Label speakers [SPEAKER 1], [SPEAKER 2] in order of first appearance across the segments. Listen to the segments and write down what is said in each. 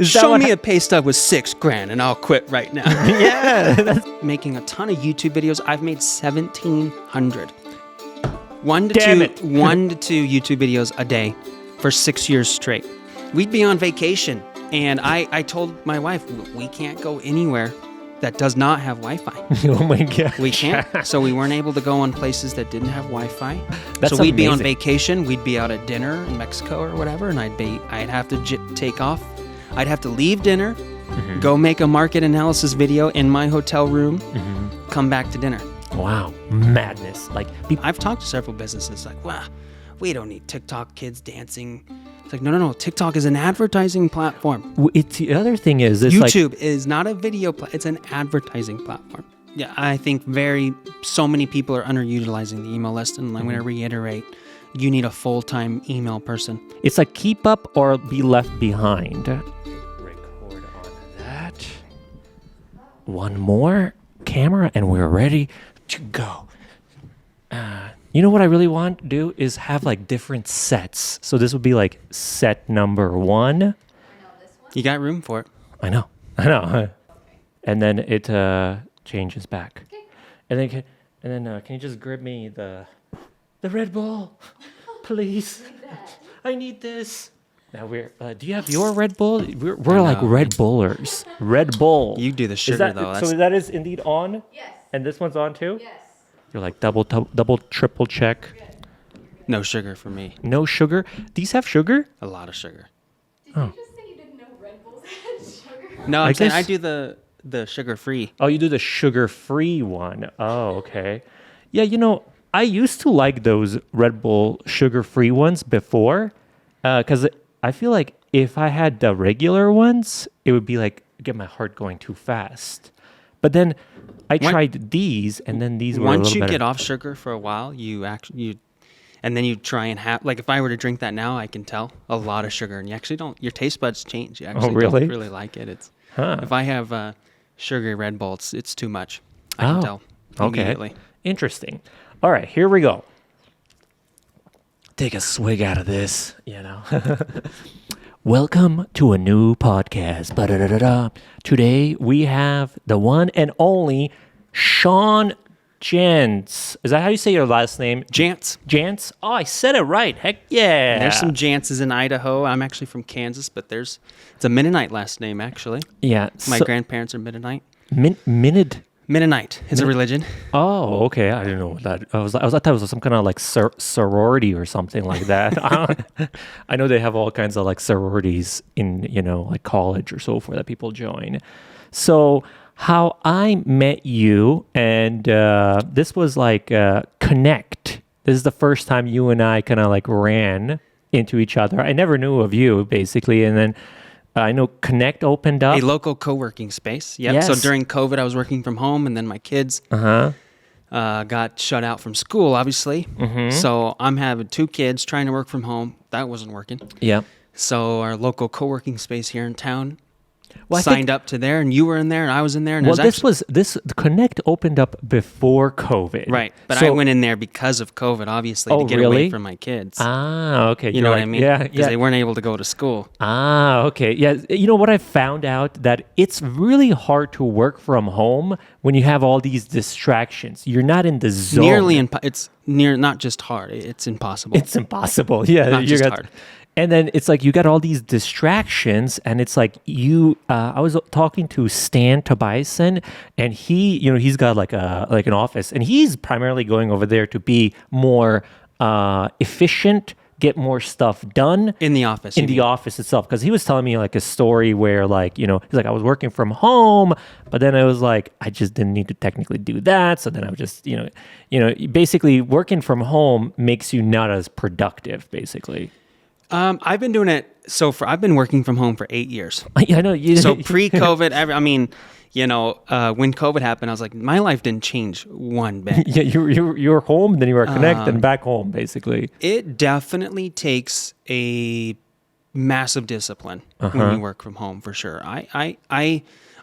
[SPEAKER 1] Show me a pay stub with $6,000 and I'll quit right now.
[SPEAKER 2] Yeah.
[SPEAKER 1] Making a ton of YouTube videos. I've made 1,700. One to two YouTube videos a day for 6 years straight. We'd be on vacation, and I told my wife, we can't go anywhere that does not have Wi-Fi.
[SPEAKER 2] Oh my God.
[SPEAKER 1] We can't. So we weren't able to go on places that didn't have Wi-Fi.
[SPEAKER 2] That's
[SPEAKER 1] so we'd be on
[SPEAKER 2] amazing.
[SPEAKER 1] vacation. We'd be out at dinner in Mexico or whatever, and I'd have to take off. I'd have to leave dinner, go make a market analysis video in my hotel room, come back to dinner.
[SPEAKER 2] Wow. Madness. Like,
[SPEAKER 1] I've talked to several businesses like, wow, we don't need TikTok kids dancing. It's like, no. TikTok is an advertising platform.
[SPEAKER 2] it's the other thing is this
[SPEAKER 1] YouTube is not a video it's an advertising platform. Yeah, I think so many people are underutilizing the email list, and I'm going to reiterate, you need a full-time email person.
[SPEAKER 2] It's like keep up or be left behind. Record on that. One more camera and we're ready to go. You know what I really want to do is have like different sets. So this would be like set number 1.
[SPEAKER 1] You got room for it.
[SPEAKER 2] I know. And then it changes back. Okay. And then can you just grab me the Red Bull, please? I need this. Now we're. Do you have your Red Bull? We're like Red Bullers. Red Bull.
[SPEAKER 1] You do the sugar though.
[SPEAKER 2] So that is indeed on.
[SPEAKER 3] Yes.
[SPEAKER 2] And this one's on too.
[SPEAKER 3] Yes.
[SPEAKER 2] You're like double, triple check.
[SPEAKER 1] No sugar for me.
[SPEAKER 2] No sugar. These have sugar?
[SPEAKER 1] A lot of sugar.
[SPEAKER 3] Did you just say you didn't know Red Bulls had sugar?
[SPEAKER 1] No, I'm saying I
[SPEAKER 2] guess-
[SPEAKER 1] do the sugar-free.
[SPEAKER 2] Oh, you do the sugar-free one. Oh, okay. Yeah, you know, I used to like those Red Bull sugar-free ones before, because I feel like if I had the regular ones, it would be like get my heart going too fast. But then I tried these, and then these were a
[SPEAKER 1] Once
[SPEAKER 2] little
[SPEAKER 1] you
[SPEAKER 2] better.
[SPEAKER 1] get off sugar for a while, and then you try and have, like if I were to drink that now, I can tell a lot of sugar, and you actually don't. Your taste buds change. You actually
[SPEAKER 2] really?
[SPEAKER 1] don't really like it. It's if I have sugary Red Bull, it's too much. I can tell immediately.
[SPEAKER 2] Interesting. All right, here we go. Take a swig out of this, you know. Welcome to a new podcast. Ba-da-da-da-da. Today we have the one and only Sean Jantz. Is that how you say your last name?
[SPEAKER 1] Jantz.
[SPEAKER 2] Jantz? Oh, I said it right. Heck yeah.
[SPEAKER 1] There's some Jantzes in Idaho. I'm actually from Kansas, but it's a Mennonite last name actually.
[SPEAKER 2] Yeah.
[SPEAKER 1] My grandparents are Mennonite. Mennonite is a religion.
[SPEAKER 2] Oh, okay. I didn't know what that. I thought it was some kind of like sorority or something like that. I know they have all kinds of like sororities in like college or so forth that people join. So how I met you, and this was like Connect. This is the first time you and I kind of like ran into each other. I never knew of you basically, and then. I know Connect opened up.
[SPEAKER 1] A local co-working space. Yep.
[SPEAKER 2] Yes.
[SPEAKER 1] So during COVID, I was working from home, and then my kids got shut out from school, obviously. So I'm having 2 kids trying to work from home. That wasn't working.
[SPEAKER 2] Yeah.
[SPEAKER 1] So our local co-working space here in town
[SPEAKER 2] Well,
[SPEAKER 1] signed up to there, and you were in there, and I was in there. And
[SPEAKER 2] Well,
[SPEAKER 1] there's
[SPEAKER 2] this Connect opened up before COVID.
[SPEAKER 1] right. But
[SPEAKER 2] So-
[SPEAKER 1] I went in there because of COVID, obviously,
[SPEAKER 2] Oh,
[SPEAKER 1] to get
[SPEAKER 2] really?
[SPEAKER 1] away from my kids.
[SPEAKER 2] Ah, okay.
[SPEAKER 1] You know what I mean?
[SPEAKER 2] Yeah,
[SPEAKER 1] Because
[SPEAKER 2] yeah.
[SPEAKER 1] they weren't able to go to school.
[SPEAKER 2] Ah, okay. Yeah. You know what I found out? That it's really hard to work from home when you have all these distractions. You're not in the zone.
[SPEAKER 1] It's not just hard. It's impossible.
[SPEAKER 2] It's impossible. Yeah.
[SPEAKER 1] Not just hard.
[SPEAKER 2] And then it's like you got all these distractions, and it's like I was talking to Stan Tobiasen, and he's got like an office, and he's primarily going over there to be more efficient, get more stuff done
[SPEAKER 1] in the office.
[SPEAKER 2] in the office itself. Because he was telling me like a story where like he's like I was working from home, but then I was like I just didn't need to technically do that, so then I was just basically working from home makes you not as productive, basically.
[SPEAKER 1] I've been doing it. I've been working from home for 8 years.
[SPEAKER 2] Yeah, I know.
[SPEAKER 1] So pre-COVID, when COVID happened, I was like, my life didn't change one bit.
[SPEAKER 2] Yeah, you're home, then you are Connect, and back home, basically.
[SPEAKER 1] It definitely takes a massive discipline when you work from home, for sure.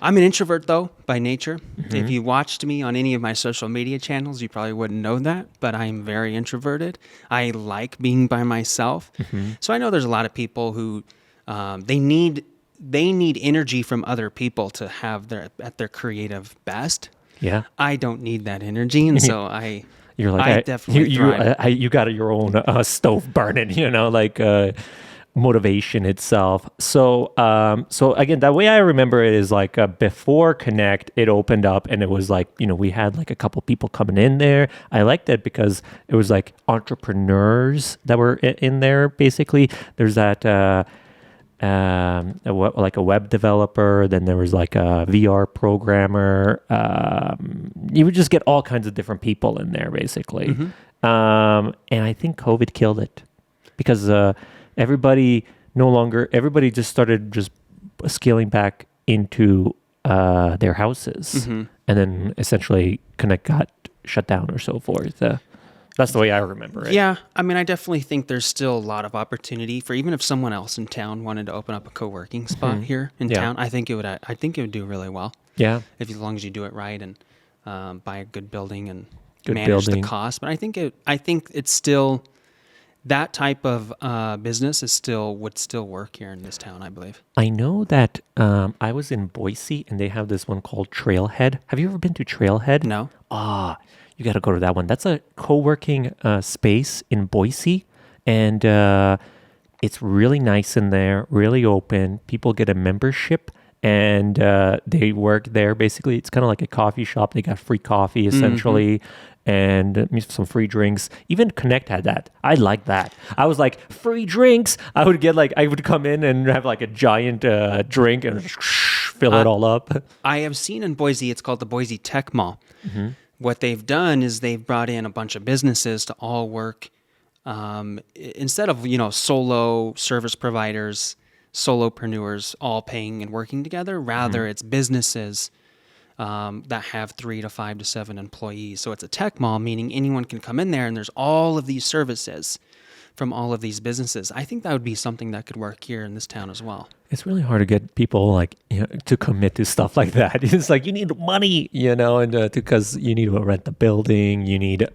[SPEAKER 1] I'm an introvert, though, by nature. If you watched me on any of my social media channels, you probably wouldn't know that, but I'm very introverted. I like being by myself. So I know there's a lot of people who they need they need energy from other people to have at their creative best.
[SPEAKER 2] Yeah.
[SPEAKER 1] I don't need that energy, and so
[SPEAKER 2] You're like,
[SPEAKER 1] I definitely thrive.
[SPEAKER 2] you got your own stove burning, like motivation itself. So, so again, the way I remember it is like before Connect, it opened up and it was like, we had like a couple people coming in there. I liked it because it was like entrepreneurs that were in there. Basically, there's that like a web developer. Then there was like a VR programmer. You would just get all kinds of different people in there, basically. And I think COVID killed it because everybody just started just scaling back into their houses, and then essentially Connect got shut down or so forth. That's the way I remember it.
[SPEAKER 1] Yeah, I mean, I definitely think there's still a lot of opportunity for even if someone else in town wanted to open up a co-working spot here in town. I think it would do really well.
[SPEAKER 2] Yeah,
[SPEAKER 1] as long as you do it right and buy a good building and
[SPEAKER 2] Good
[SPEAKER 1] manage
[SPEAKER 2] building.
[SPEAKER 1] the cost. But I think it's still that type of business would still work here in this town, I believe.
[SPEAKER 2] I know that I was in Boise and they have this one called Trailhead. Have you ever been to Trailhead?
[SPEAKER 1] No.
[SPEAKER 2] You got to go to that one. That's a co-working space in Boise, and it's really nice in there, really open. People get a membership, and they work there. Basically, it's kind of like a coffee shop. They got free coffee, essentially, and some free drinks. Even Connect had that. I like that. I was like, free drinks. I would come in and have like a giant drink and fill it all up.
[SPEAKER 1] I have seen in Boise, it's called the Boise Tech Mall. What they've done is they've brought in a bunch of businesses to all work instead of, solo service providers, solopreneurs all paying and working together. Rather, it's businesses that have 3 to 5 to 7 employees. So it's a tech mall, meaning anyone can come in there and there's all of these services from all of these businesses. I think that would be something that could work here in this town as well.
[SPEAKER 2] It's really hard to get people to commit to stuff like that. It's like you need money, and because you need to rent the building, you need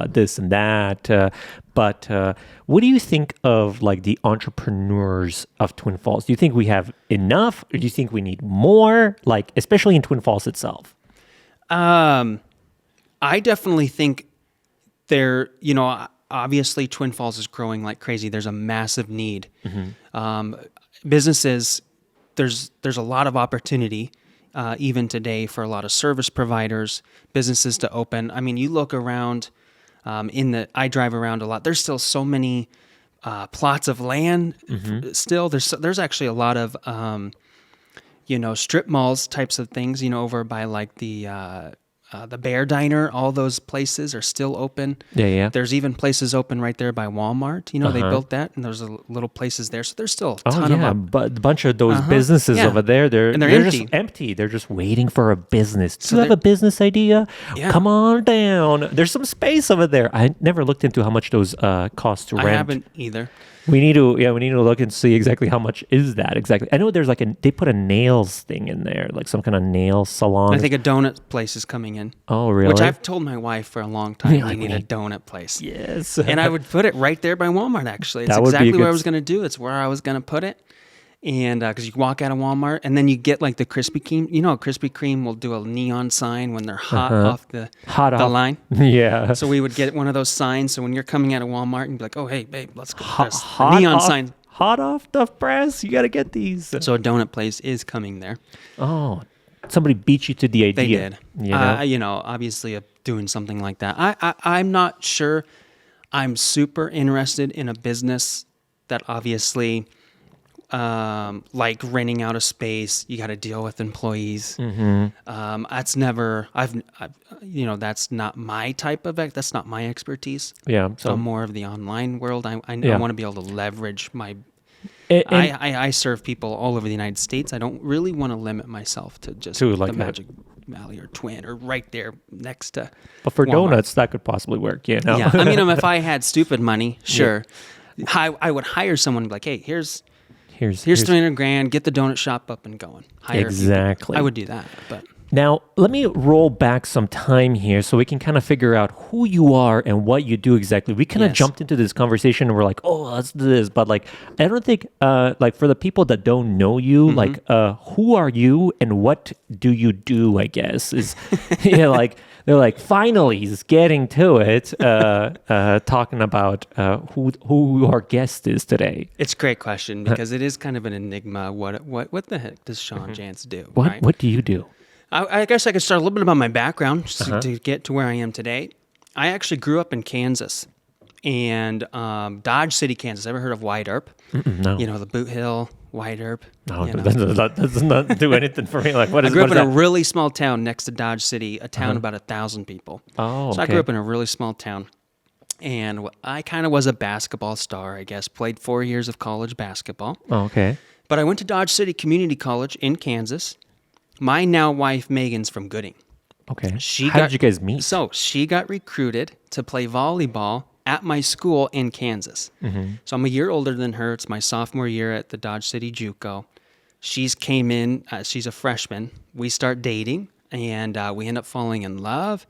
[SPEAKER 2] this and that. But what do you think of like the entrepreneurs of Twin Falls? Do you think we have enough, or do you think we need more? Like especially in Twin Falls itself.
[SPEAKER 1] I definitely think there. Obviously, Twin Falls is growing like crazy. There's a massive need. Businesses, there's a lot of opportunity even today for a lot of service providers, businesses to open. I mean, you look around I drive around a lot. There's still so many plots of land. Still, there's actually a lot of strip malls types of things. Over by like the Bear Diner, all those places are still open.
[SPEAKER 2] Yeah.
[SPEAKER 1] There's even places open right there by Walmart. They built that, and there's little places there. So there's still a ton of them.
[SPEAKER 2] But a bunch of those businesses over there, they're
[SPEAKER 1] empty.
[SPEAKER 2] Just empty. They're just waiting for a business. Do you have a business idea?
[SPEAKER 1] Yeah.
[SPEAKER 2] Come on down. There's some space over there. I never looked into how much those cost to rent.
[SPEAKER 1] I haven't either.
[SPEAKER 2] We need to look and see exactly how much is that exactly. I know there's they put a nails thing in there, like some kind of nail salon.
[SPEAKER 1] I think a donut place is coming in.
[SPEAKER 2] Oh, really?
[SPEAKER 1] Which I've told my wife for a long time. We need a donut place.
[SPEAKER 2] Yes.
[SPEAKER 1] And I would put it right there by Walmart, actually. It's exactly what I was going to do. It's where I was going to put it. And because you walk out of Walmart, and then you get like the Krispy Kreme. Krispy Kreme will do a neon sign when they're hot off the line.
[SPEAKER 2] Yeah.
[SPEAKER 1] So we would get one of those signs. So when you're coming out of Walmart and be like, "Oh, hey, babe, let's go." There's a neon sign.
[SPEAKER 2] Hot off the press. You got to get these.
[SPEAKER 1] So a donut place is coming there.
[SPEAKER 2] Oh, somebody beat you to the idea.
[SPEAKER 1] They did. Obviously doing something like that. I'm not sure. I'm super interested in a business that obviously. Like renting out a space, you got to deal with employees. That's never. That's not my type of. That's not my expertise.
[SPEAKER 2] Yeah.
[SPEAKER 1] So I'm more of the online world. I want to be able to leverage my. I serve people all over the United States. I don't really want to limit myself to just the Magic Valley or Twin or right there next to.
[SPEAKER 2] But for
[SPEAKER 1] Walmart.
[SPEAKER 2] donuts, that could possibly work. Yeah.
[SPEAKER 1] I mean, if I had stupid money, sure, I would hire someone and be like, hey, here's $300,000. Get the donut shop up and going. Hire
[SPEAKER 2] exactly.
[SPEAKER 1] people. I would do that, but
[SPEAKER 2] Now, let me roll back some time here so we can kind of figure out who you are and what you do exactly. We kind of
[SPEAKER 1] Yes.
[SPEAKER 2] jumped into this conversation and we're like, oh, let's do this. But like, I don't think, like for the people that don't know you, like, who are you and what do you do, I guess, is, like, they're like, finally, he's getting to it, talking about who our guest is today.
[SPEAKER 1] It's a great question because it is kind of an enigma. What the heck does Sean Jantz do?
[SPEAKER 2] What
[SPEAKER 1] right?
[SPEAKER 2] What do you do?
[SPEAKER 1] I guess I could start a little bit about my background just
[SPEAKER 2] Uh-huh.
[SPEAKER 1] to get to where I am today. I actually grew up in Kansas and Dodge City, Kansas. Ever heard of White Earp?
[SPEAKER 2] No.
[SPEAKER 1] You know, the Boot Hill, White Earp.
[SPEAKER 2] No,
[SPEAKER 1] you know.
[SPEAKER 2] that does not do anything for me. Like, what
[SPEAKER 1] I
[SPEAKER 2] is
[SPEAKER 1] grew up
[SPEAKER 2] what
[SPEAKER 1] in
[SPEAKER 2] is
[SPEAKER 1] a
[SPEAKER 2] that?
[SPEAKER 1] really small town next to Dodge City, a town about 1,000 people.
[SPEAKER 2] Oh,
[SPEAKER 1] So I
[SPEAKER 2] okay.
[SPEAKER 1] grew up in a really small town. And I kind of was a basketball star, I guess. Played 4 years of college basketball.
[SPEAKER 2] Oh, okay.
[SPEAKER 1] But I went to Dodge City Community College in Kansas. My now wife, Megan's from Gooding.
[SPEAKER 2] Okay.
[SPEAKER 1] She
[SPEAKER 2] How
[SPEAKER 1] got,
[SPEAKER 2] did you guys meet?
[SPEAKER 1] So she got recruited to play volleyball at my school in Kansas. So I'm a year older than her. It's my sophomore year at the Dodge City JUCO. She's came in. She's a freshman. We start dating, and we end up falling in love.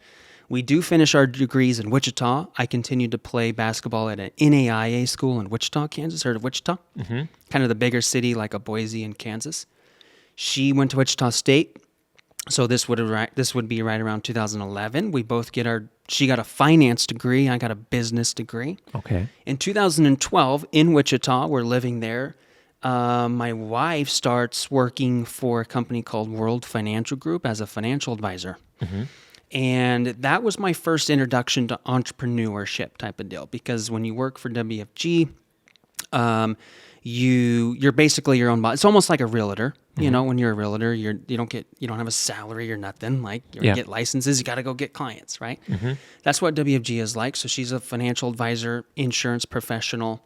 [SPEAKER 1] We do finish our degrees in Wichita. I continued to play basketball at an NAIA school in Wichita, Kansas. Heard of Wichita? Kind of the bigger city like a Boise in Kansas. She went to Wichita State. So this would be right around 2011. We both she got a finance degree. I got a business degree.
[SPEAKER 2] Okay.
[SPEAKER 1] In 2012, in Wichita, we're living there. My wife starts working for a company called World Financial Group as a financial advisor. And that was my first introduction to entrepreneurship type of deal. Because when you work for WFG, you're basically your own boss. It's almost like a realtor. You know, when you're a realtor, you don't have a salary or nothing. Like you
[SPEAKER 2] Yeah.
[SPEAKER 1] get licenses, you got to go get clients, right? That's what WFG is like. So she's a financial advisor, insurance professional.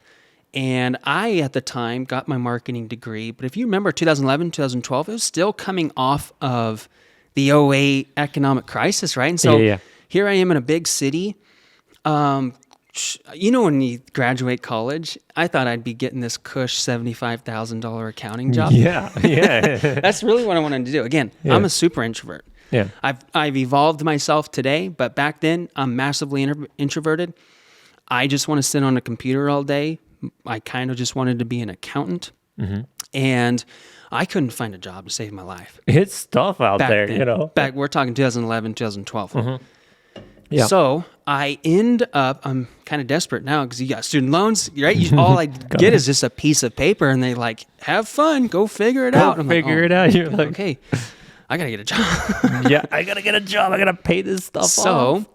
[SPEAKER 1] And I, at the time, got my marketing degree. But if you remember 2011, 2012, it was still coming off of the '08 economic crisis, right? And so
[SPEAKER 2] Yeah.
[SPEAKER 1] here I am in a big city. You know, when you graduate college, I thought I'd be getting this cush $75,000 accounting job.
[SPEAKER 2] Yeah. Yeah.
[SPEAKER 1] That's really what I wanted to do. Again, I'm a super introvert.
[SPEAKER 2] Yeah.
[SPEAKER 1] I've evolved myself today, but back then I'm massively introverted. I just want to sit on a computer all day. I kind of just wanted to be an accountant, and I couldn't find a job to save my life.
[SPEAKER 2] It's tough out
[SPEAKER 1] Back
[SPEAKER 2] there,
[SPEAKER 1] then.
[SPEAKER 2] you know.
[SPEAKER 1] Back we're talking 2011, 2012.
[SPEAKER 2] Yeah.
[SPEAKER 1] So I end up, I'm kind of desperate now because you got student loans, right? All I get is just a piece of paper, and they like, have fun, go figure it out. I'm
[SPEAKER 2] figure
[SPEAKER 1] like,
[SPEAKER 2] it out. You're like,
[SPEAKER 1] okay, I gotta get a job.
[SPEAKER 2] yeah, I gotta get a job. I gotta pay this stuff off.
[SPEAKER 1] So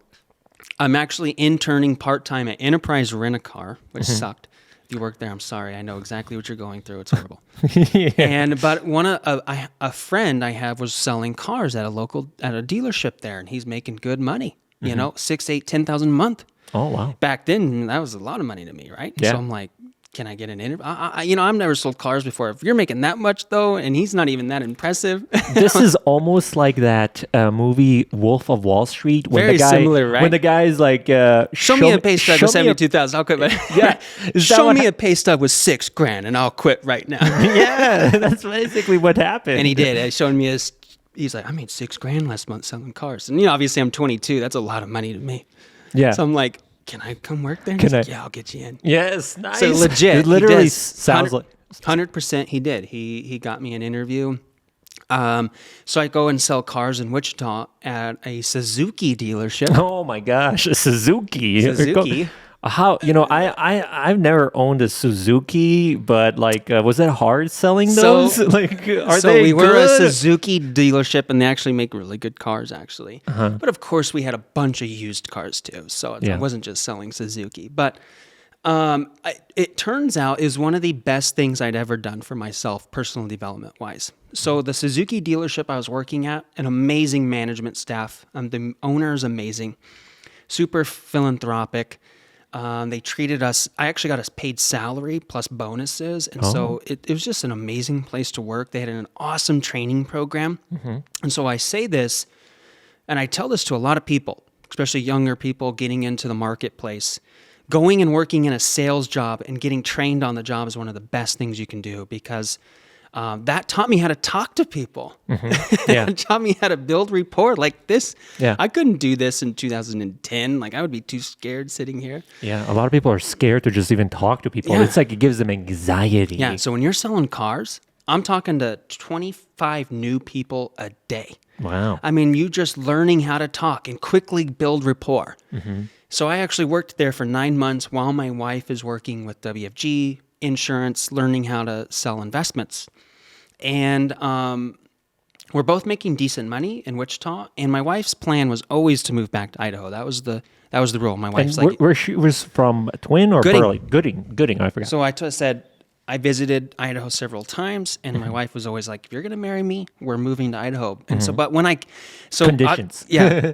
[SPEAKER 1] I'm actually interning part-time at Enterprise Rent-A-Car, which sucked. If you work there, I'm sorry. I know exactly what you're going through. It's horrible. But a friend I have was selling cars at a dealership there, and he's making good money. You know, 6, 8, 10,000 a month.
[SPEAKER 2] Oh wow.
[SPEAKER 1] Back then, that was a lot of money to me, right?
[SPEAKER 2] Yeah.
[SPEAKER 1] So I'm like, can I get an interview? I've never sold cars before. If you're making that much though, and he's not even that impressive,
[SPEAKER 2] This is almost like that movie Wolf of Wall Street. When
[SPEAKER 1] Very
[SPEAKER 2] the guy,
[SPEAKER 1] similar, right?
[SPEAKER 2] When the guy's like,
[SPEAKER 1] show me a pay stub
[SPEAKER 2] show
[SPEAKER 1] with
[SPEAKER 2] me a-
[SPEAKER 1] 72,000. I'll quit.
[SPEAKER 2] Yeah. Is that
[SPEAKER 1] Show
[SPEAKER 2] what
[SPEAKER 1] me a pay stub with $6,000, and I'll quit right now.
[SPEAKER 2] Yeah, that's basically what happened.
[SPEAKER 1] And he did. He showed me he's like, I made $6,000 last month selling cars. And obviously I'm 22. That's a lot of money to me.
[SPEAKER 2] Yeah.
[SPEAKER 1] So I'm like, can I come work there? And
[SPEAKER 2] Can
[SPEAKER 1] he's like,
[SPEAKER 2] I-
[SPEAKER 1] yeah, I'll get you in.
[SPEAKER 2] Yes, nice.
[SPEAKER 1] So legit.
[SPEAKER 2] It literally
[SPEAKER 1] he does.
[SPEAKER 2] sounds like
[SPEAKER 1] 100% he did. He got me an interview. So I go and sell cars in Wichita at a Suzuki dealership.
[SPEAKER 2] Oh my gosh, a Suzuki.
[SPEAKER 1] Suzuki.
[SPEAKER 2] How I've never owned a Suzuki, but like, was it hard selling those? Like, are
[SPEAKER 1] so
[SPEAKER 2] they
[SPEAKER 1] we were
[SPEAKER 2] good?
[SPEAKER 1] a Suzuki dealership, and they actually make really good cars, actually. But of course, we had a bunch of used cars too, so
[SPEAKER 2] Yeah.
[SPEAKER 1] I wasn't just selling Suzuki. But it turns out is one of the best things I'd ever done for myself, personal development wise. So the Suzuki dealership I was working at, an amazing management staff. The owner is amazing, super philanthropic. They treated us, I actually got a paid salary plus bonuses. And so it was just an amazing place to work. They had an awesome training program. And so I say this, and I tell this to a lot of people, especially younger people getting into the marketplace. Going and working in a sales job and getting trained on the job is one of the best things you can do, because That taught me how to talk to people.
[SPEAKER 2] Yeah.
[SPEAKER 1] It taught me how to build rapport like this.
[SPEAKER 2] Yeah.
[SPEAKER 1] I couldn't do this in 2010. Like, I would be too scared sitting here.
[SPEAKER 2] Yeah. A lot of people are scared to just even talk to people.
[SPEAKER 1] Yeah.
[SPEAKER 2] It's like it gives them anxiety.
[SPEAKER 1] Yeah. So when you're selling cars, I'm talking to 25 new people a day.
[SPEAKER 2] Wow.
[SPEAKER 1] I mean, you just learning how to talk and quickly build rapport. So I actually worked there for 9 months while my wife is working with WFG insurance, learning how to sell investments. And we're both making decent money in Wichita. And my wife's plan was always to move back to Idaho. That was the rule. My wife's
[SPEAKER 2] And
[SPEAKER 1] like,
[SPEAKER 2] where she was from, Twin or
[SPEAKER 1] Gooding.
[SPEAKER 2] Burley? Gooding. I forgot.
[SPEAKER 1] so I said, I visited Idaho several times, and my wife was always like, if you're going to marry me, we're moving to Idaho. And so, but when
[SPEAKER 2] Conditions.
[SPEAKER 1] yeah.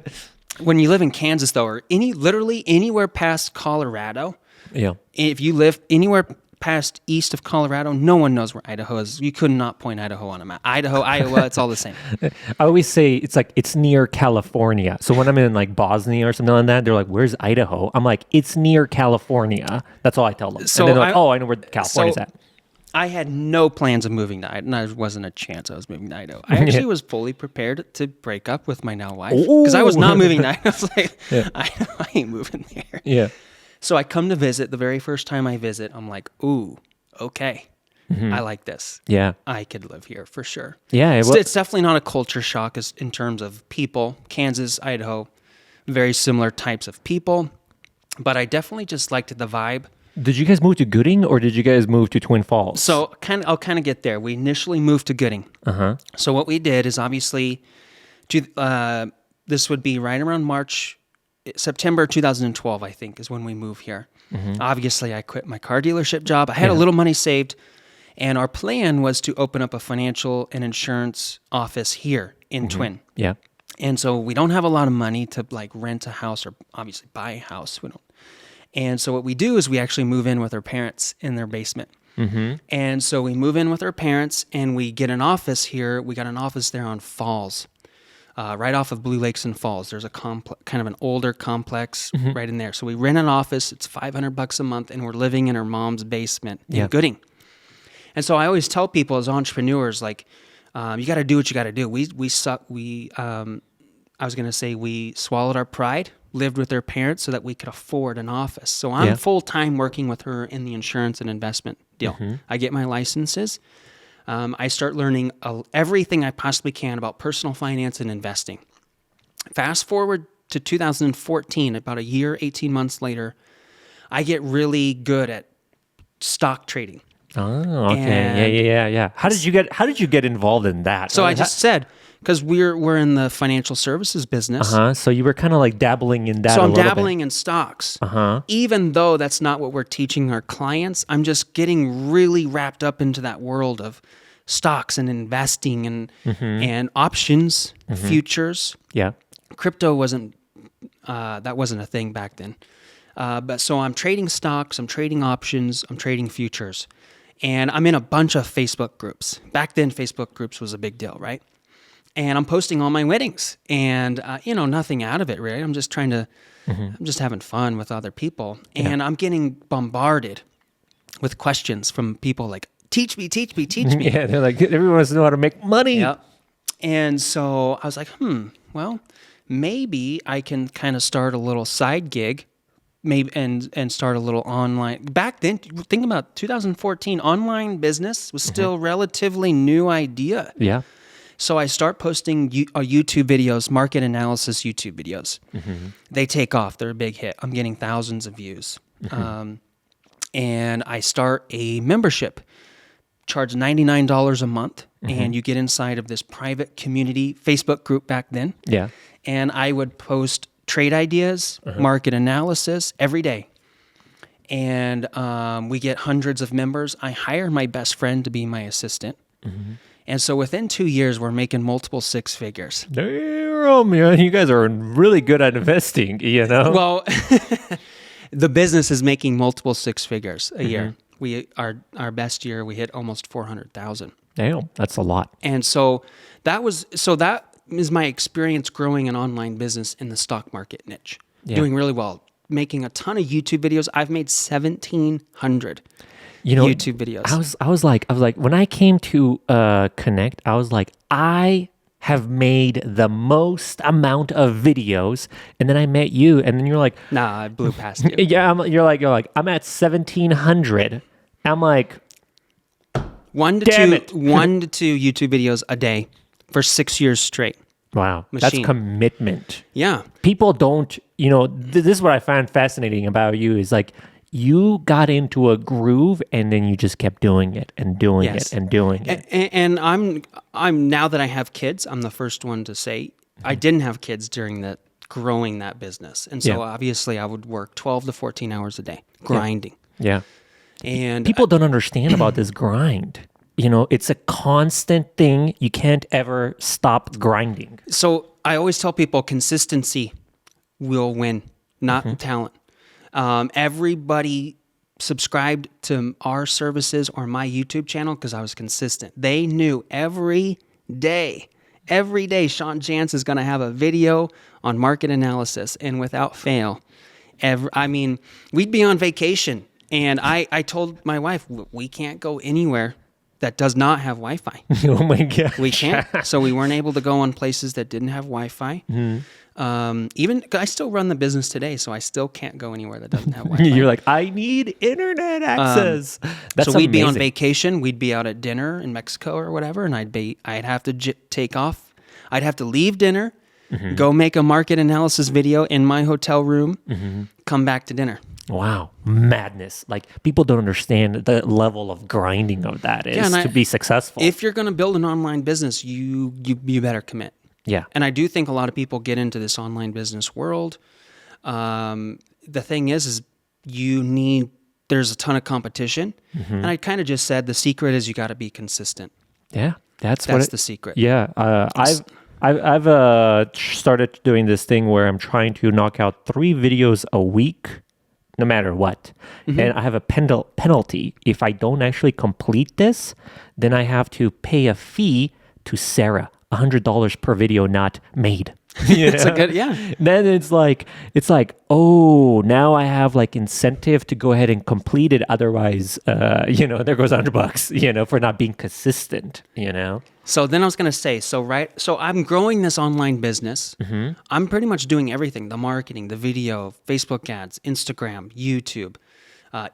[SPEAKER 1] When you live in Kansas, though, or literally anywhere past Colorado,
[SPEAKER 2] Yeah.
[SPEAKER 1] if you live anywhere past east of Colorado, no one knows where Idaho is. You could not point Idaho on a map. Idaho, Iowa, it's all the same.
[SPEAKER 2] I always say it's like it's near California. So when I'm in like Bosnia or something like that, they're like, "Where's Idaho?" I'm like, "It's near California." That's all I tell them.
[SPEAKER 1] So
[SPEAKER 2] and then they're like,
[SPEAKER 1] I-
[SPEAKER 2] "Oh, I know where California's
[SPEAKER 1] so-
[SPEAKER 2] at."
[SPEAKER 1] I had no plans of moving to Idaho. There wasn't a chance I was moving to Idaho. I actually was fully prepared to break up with my now wife because I was not moving to Idaho. I was like, I ain't moving there.
[SPEAKER 2] Yeah.
[SPEAKER 1] So I come to visit. The very first time I visit, I'm like, ooh, okay. I like this.
[SPEAKER 2] Yeah.
[SPEAKER 1] I could live here for sure.
[SPEAKER 2] Yeah.
[SPEAKER 1] It's definitely not a culture shock in terms of people. Kansas, Idaho, very similar types of people. But I definitely just liked the vibe.
[SPEAKER 2] Did you guys move to Gooding or did you guys move to Twin Falls?
[SPEAKER 1] So I'll kind of get there. We initially moved to Gooding. So what we did is obviously, this would be right around September 2012, I think, is when we moved here. Obviously, I quit my car dealership job. I had a little money saved, and our plan was to open up a financial and insurance office here in Twin.
[SPEAKER 2] Yeah.
[SPEAKER 1] And so we don't have a lot of money to like rent a house or obviously buy a house. We don't. And so what we do is we actually move in with our parents in their basement. And so we move in with our parents and we get an office here. We got an office there on Falls, right off of Blue Lakes and Falls. There's a kind of an older complex right in there. So we rent an office. It's $500 a month, and we're living in our mom's basement in Gooding. And so I always tell people as entrepreneurs, like, you got to do what you got to do. We suck. I was going to say we swallowed our pride, lived with their parents so that we could afford an office. So I'm full-time working with her in the insurance and investment deal. I get my licenses. I start learning everything I possibly can about personal finance and investing. Fast forward to 2014, about a year, 18 months later, I get really good at stock trading.
[SPEAKER 2] Oh, okay. Yeah. How did you get involved in that?
[SPEAKER 1] So I just said, because we're in the financial services business.
[SPEAKER 2] So you were kind of like dabbling in that.
[SPEAKER 1] So I'm
[SPEAKER 2] a little
[SPEAKER 1] dabbling in stocks. Even though that's not what we're teaching our clients, I'm just getting really wrapped up into that world of stocks and investing and options, futures.
[SPEAKER 2] Yeah.
[SPEAKER 1] Crypto wasn't a thing back then. But so I'm trading stocks, I'm trading options, I'm trading futures. And I'm in a bunch of Facebook groups. Back then, Facebook groups was a big deal, right? And I'm posting all my weddings and, nothing out of it, really. I'm just I'm just having fun with other people. And I'm getting bombarded with questions from people like, teach me.
[SPEAKER 2] Yeah, they're like, everyone wants to know how to make money.
[SPEAKER 1] Yep. And so I was like, well, maybe I can kind of start a little side gig maybe and start a little online. Back then, think about 2014, online business was still relatively new idea.
[SPEAKER 2] Yeah.
[SPEAKER 1] So I start posting YouTube videos, market analysis YouTube videos. They take off. They're a big hit. I'm getting thousands of views. And I start a membership, charge $99 a month, and you get inside of this private community Facebook group back then.
[SPEAKER 2] Yeah.
[SPEAKER 1] And I would post trade ideas, market analysis every day. And we get hundreds of members. I hire my best friend to be my assistant. And so within 2 years, we're making multiple six figures.
[SPEAKER 2] Damn, man, you guys are really good at investing,
[SPEAKER 1] Well, the business is making multiple six figures a year. Our best year, we hit almost 400,000.
[SPEAKER 2] Damn, that's a lot.
[SPEAKER 1] And so that is my experience growing an online business in the stock market niche. Doing really well, making a ton of YouTube videos. I've made 1,700. YouTube videos.
[SPEAKER 2] I was like, when I came to Connect, I was like, I have made the most amount of videos, and then I met you, and then you're like,
[SPEAKER 1] Nah, I blew past you.
[SPEAKER 2] yeah, you're like, I'm at 1,700. I'm like,
[SPEAKER 1] One to
[SPEAKER 2] Damn
[SPEAKER 1] two,
[SPEAKER 2] it.
[SPEAKER 1] 1 to 2 YouTube videos a day for 6 years straight.
[SPEAKER 2] wow,
[SPEAKER 1] Machine.
[SPEAKER 2] that's commitment.
[SPEAKER 1] Yeah.
[SPEAKER 2] People don't, this is what I find fascinating about you is like, you got into a groove and then you just kept doing it and doing
[SPEAKER 1] Yes.
[SPEAKER 2] it and doing it.
[SPEAKER 1] And I'm now that I have kids, I'm the first one to say I didn't have kids during that growing that business. And so
[SPEAKER 2] Yeah.
[SPEAKER 1] obviously I would work 12 to 14 hours a day grinding.
[SPEAKER 2] Yeah.
[SPEAKER 1] And
[SPEAKER 2] People don't understand about this grind. It's a constant thing. You can't ever stop grinding.
[SPEAKER 1] so I always tell people consistency will win, not talent. Everybody subscribed to our services or my YouTube channel because I was consistent. They knew every day, Sean Jantz is going to have a video on market analysis, and without fail, we'd be on vacation, and I told my wife, we can't go anywhere that does not have Wi-Fi.
[SPEAKER 2] Oh my God.
[SPEAKER 1] We can't. So we weren't able to go on places that didn't have Wi-Fi. Even I still run the business today, so I still can't go anywhere that doesn't have Wi-Fi.
[SPEAKER 2] You're like, I need internet access. That's
[SPEAKER 1] so we'd be on
[SPEAKER 2] amazing.
[SPEAKER 1] vacation. We'd be out at dinner in Mexico or whatever, and I'd have to take off. I'd have to leave dinner, go make a market analysis video in my hotel room, come back to dinner.
[SPEAKER 2] Wow, madness. Like, people don't understand the level of grinding of that is
[SPEAKER 1] and
[SPEAKER 2] to be successful.
[SPEAKER 1] If you're going to build an online business, you better commit.
[SPEAKER 2] Yeah.
[SPEAKER 1] And I do think a lot of people get into this online business world. The thing is there's a ton of competition. And I kind of just said the secret is you got to be consistent.
[SPEAKER 2] Yeah, that's
[SPEAKER 1] the secret.
[SPEAKER 2] Yeah, I've started doing this thing where I'm trying to knock out 3 videos a week, no matter what. And I have a penalty. If I don't actually complete this, then I have to pay a fee to Sarah, $100 per video not made.
[SPEAKER 1] It's a good, yeah.
[SPEAKER 2] Then it's like, oh, now I have like incentive to go ahead and complete it. Otherwise, there goes $100, for not being consistent,
[SPEAKER 1] So then I was going to say, so I'm growing this online business. I'm pretty much doing everything, the marketing, the video, Facebook ads, Instagram, YouTube,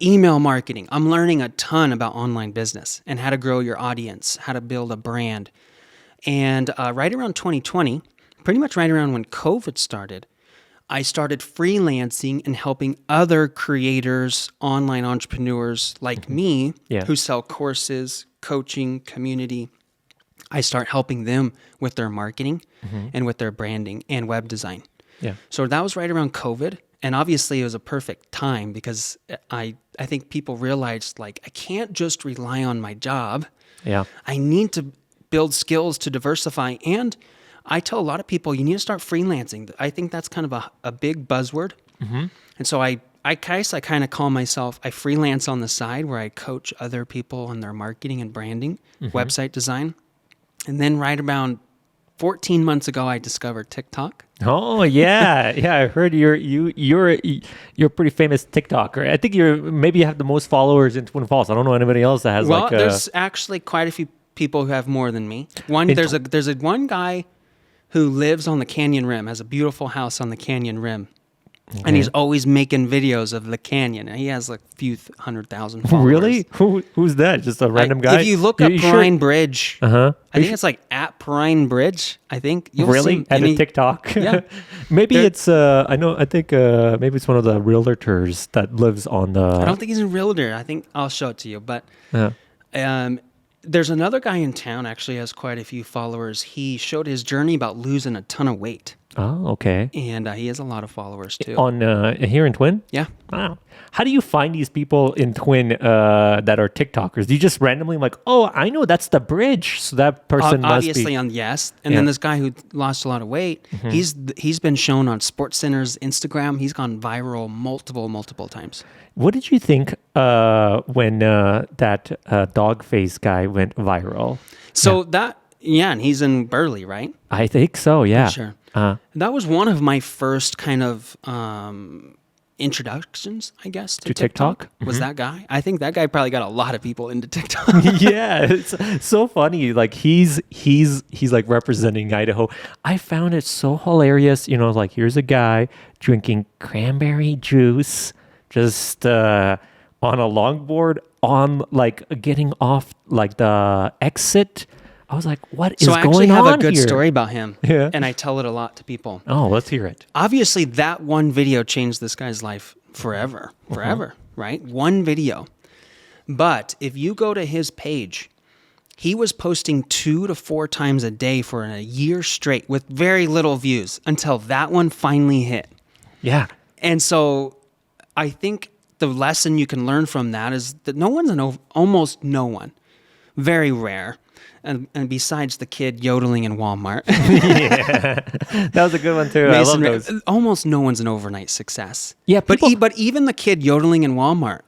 [SPEAKER 1] email marketing. I'm learning a ton about online business and how to grow your audience, how to build a brand. And right around 2020, pretty much right around when COVID started, I started freelancing and helping other creators, online entrepreneurs like me, who sell courses, coaching, community. I start helping them with their marketing and with their branding and web design.
[SPEAKER 2] Yeah.
[SPEAKER 1] So that was right around COVID. And obviously it was a perfect time because I think people realized, like, I can't just rely on my job.
[SPEAKER 2] Yeah.
[SPEAKER 1] I need to build skills to diversify. And I tell a lot of people, you need to start freelancing. I think that's kind of a big buzzword. And so I kind of call myself, I freelance on the side where I coach other people on their marketing and branding, website design. And then right around 14 months ago, I discovered TikTok.
[SPEAKER 2] Oh yeah, yeah. I heard you're a pretty famous TikToker. I think maybe you have the most followers in Twin Falls. I don't know anybody else that has
[SPEAKER 1] there's actually quite a few people who have more than me. There's one guy who lives on the canyon rim, has a beautiful house on the canyon rim. Okay. And he's always making videos of the canyon. And he has like a few 100,000 followers.
[SPEAKER 2] Really? Who's that? Just a random guy?
[SPEAKER 1] If you look up Perrine Bridge, I think it's like at Perrine Bridge, I think.
[SPEAKER 2] Really? And a TikTok?
[SPEAKER 1] Yeah.
[SPEAKER 2] Maybe it's, I think maybe it's one of the realtors that lives on the...
[SPEAKER 1] I don't think he's a realtor. I think I'll show it to you. But there's another guy in town, actually has quite a few followers. He showed his journey about losing a ton of weight.
[SPEAKER 2] Oh, okay.
[SPEAKER 1] And he has a lot of followers too.
[SPEAKER 2] On here in Twin?
[SPEAKER 1] Yeah.
[SPEAKER 2] Wow. How do you find these people in Twin that are TikTokers? Do you just randomly like, oh, I know that's the bridge, so that person must
[SPEAKER 1] obviously
[SPEAKER 2] be...
[SPEAKER 1] And then this guy who lost a lot of weight, he's been shown on SportsCenter's Instagram. He's gone viral multiple times.
[SPEAKER 2] What did you think when that dog face guy went viral?
[SPEAKER 1] So and he's in Burley, right?
[SPEAKER 2] I think so, yeah.
[SPEAKER 1] Sure. That was one of my first kind of introductions, I guess,
[SPEAKER 2] To TikTok?
[SPEAKER 1] was that guy. I think that guy probably got a lot of people into TikTok.
[SPEAKER 2] Yeah, it's so funny. Like he's like representing Idaho. I found it so hilarious. You know, like here's a guy drinking cranberry juice, just on a longboard, on like getting off like the exit. I was like, what is
[SPEAKER 1] So
[SPEAKER 2] going on
[SPEAKER 1] I actually have a good
[SPEAKER 2] here?
[SPEAKER 1] story about him,
[SPEAKER 2] Yeah.
[SPEAKER 1] and I tell it a lot to people.
[SPEAKER 2] Oh, let's hear it.
[SPEAKER 1] Obviously, that one video changed this guy's life forever, right? One video. But if you go to his page, he was posting 2 to 4 times a day for a year straight with very little views until that one finally hit.
[SPEAKER 2] Yeah.
[SPEAKER 1] And so I think the lesson you can learn from that is that almost no one, very rare, and besides the kid yodeling in Walmart.
[SPEAKER 2] Yeah. That was a good one too. I love those.
[SPEAKER 1] Almost no one's an overnight success.
[SPEAKER 2] Yeah,
[SPEAKER 1] but
[SPEAKER 2] people-
[SPEAKER 1] but even the kid yodeling in Walmart,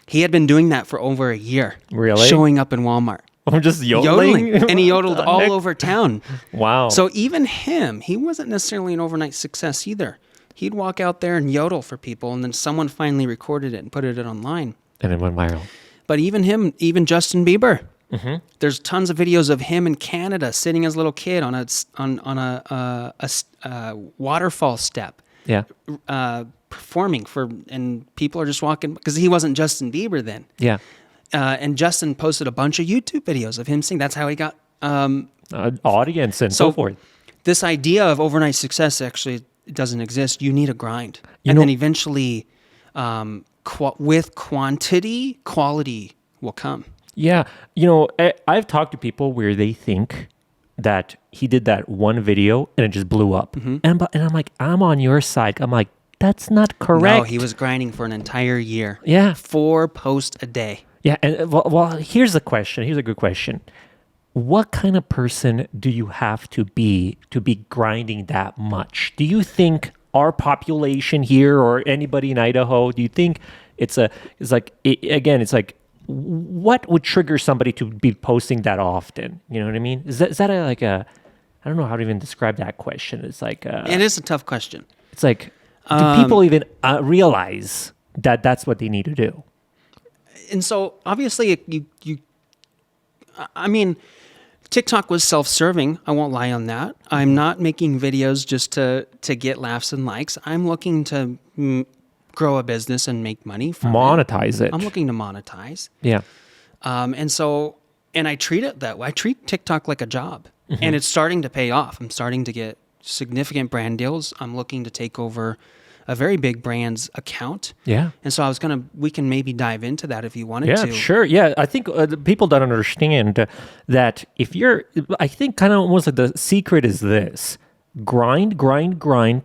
[SPEAKER 1] he had been doing that for over a year.
[SPEAKER 2] Really?
[SPEAKER 1] Showing up in Walmart.
[SPEAKER 2] I'm just yodeling.
[SPEAKER 1] And he yodeled all over town.
[SPEAKER 2] Wow.
[SPEAKER 1] So even him, he wasn't necessarily an overnight success either. He'd walk out there and yodel for people, and then someone finally recorded it and put it online.
[SPEAKER 2] And it went viral.
[SPEAKER 1] But even Justin Bieber, there's tons of videos of him in Canada sitting as a little kid on a waterfall step,
[SPEAKER 2] Yeah.
[SPEAKER 1] performing and people are just walking because he wasn't Justin Bieber then.
[SPEAKER 2] Yeah.
[SPEAKER 1] And Justin posted a bunch of YouTube videos of him singing. That's how he got
[SPEAKER 2] Audience and so forth.
[SPEAKER 1] This idea of overnight success actually doesn't exist. You need a grind.
[SPEAKER 2] Then
[SPEAKER 1] eventually, with quantity, quality will come.
[SPEAKER 2] Yeah. You know, I've talked to people where they think that he did that one video and it just blew up. And I'm like, I'm on your side. I'm like, that's not correct.
[SPEAKER 1] No, he was grinding for an entire year.
[SPEAKER 2] Yeah.
[SPEAKER 1] 4 posts a day.
[SPEAKER 2] Yeah. And well, here's the question. Here's a good question. What kind of person do you have to be grinding that much? Do you think our population here or anybody in Idaho, do you think it's like what would trigger somebody to be posting that often? You know what I mean? Is that I don't know how to even describe that question. It's like
[SPEAKER 1] It is a tough question.
[SPEAKER 2] it's like, do people even realize that that's what they need to do?
[SPEAKER 1] And so obviously I mean, TikTok was self-serving. I won't lie on that. I'm not making videos just to get laughs and likes. I'm looking to grow a business and make money from
[SPEAKER 2] Monetize it.
[SPEAKER 1] I'm looking to monetize.
[SPEAKER 2] Yeah.
[SPEAKER 1] And I treat it that way. I treat TikTok like a job, and it's starting to pay off. I'm starting to get significant brand deals. I'm looking to take over a very big brand's account.
[SPEAKER 2] Yeah.
[SPEAKER 1] And so we can maybe dive into that if you wanted
[SPEAKER 2] Yeah,
[SPEAKER 1] to.
[SPEAKER 2] sure. Yeah, I think people don't understand that I think kind of almost like the secret is this: grind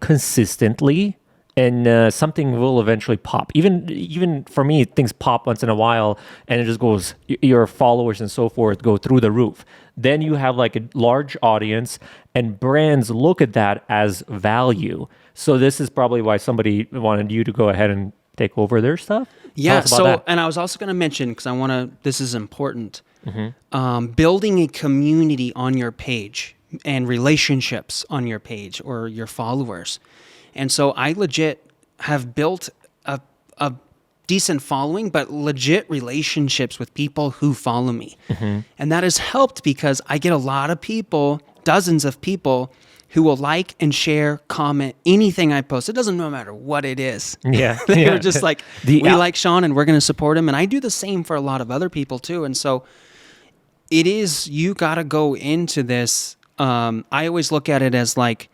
[SPEAKER 2] consistently, and something will eventually pop. Even for me, things pop once in a while, and it just goes. Your followers and so forth go through the roof. Then you have like a large audience, and brands look at that as value. So this is probably why somebody wanted you to go ahead and take over their stuff.
[SPEAKER 1] Yeah.
[SPEAKER 2] Tell us about that.
[SPEAKER 1] And I was also going to mention, because this is important, building a community on your page and relationships on your page or your followers. And so I legit have built a decent following, but legit relationships with people who follow me. And that has helped because I get a lot of people, dozens of people, who will like and share, comment anything I post. It doesn't matter what it is.
[SPEAKER 2] Yeah.
[SPEAKER 1] They're just like, we like Sean and we're going to support him. And I do the same for a lot of other people too. And so you got to go into this. I always look at it as like,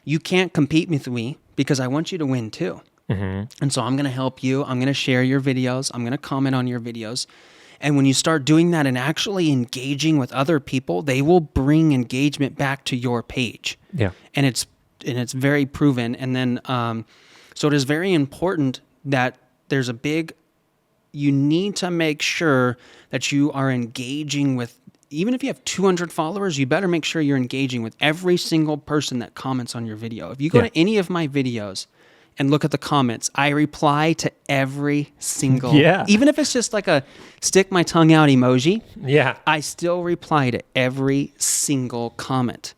[SPEAKER 1] you can't compete with me because I want you to win too. And so I'm going to help you. I'm going to share your videos. I'm going to comment on your videos. And when you start doing that and actually engaging with other people, they will bring engagement back to your page.
[SPEAKER 2] Yeah.
[SPEAKER 1] And it's very proven. And then, so it is very important that you need to make sure that you are engaging with, even if you have 200 followers, you better make sure you're engaging with every single person that comments on your video. If you go to any of my videos and look at the comments, I reply to every single, even if it's just like a stick my tongue out emoji.
[SPEAKER 2] Yeah.
[SPEAKER 1] I still reply to every single comment.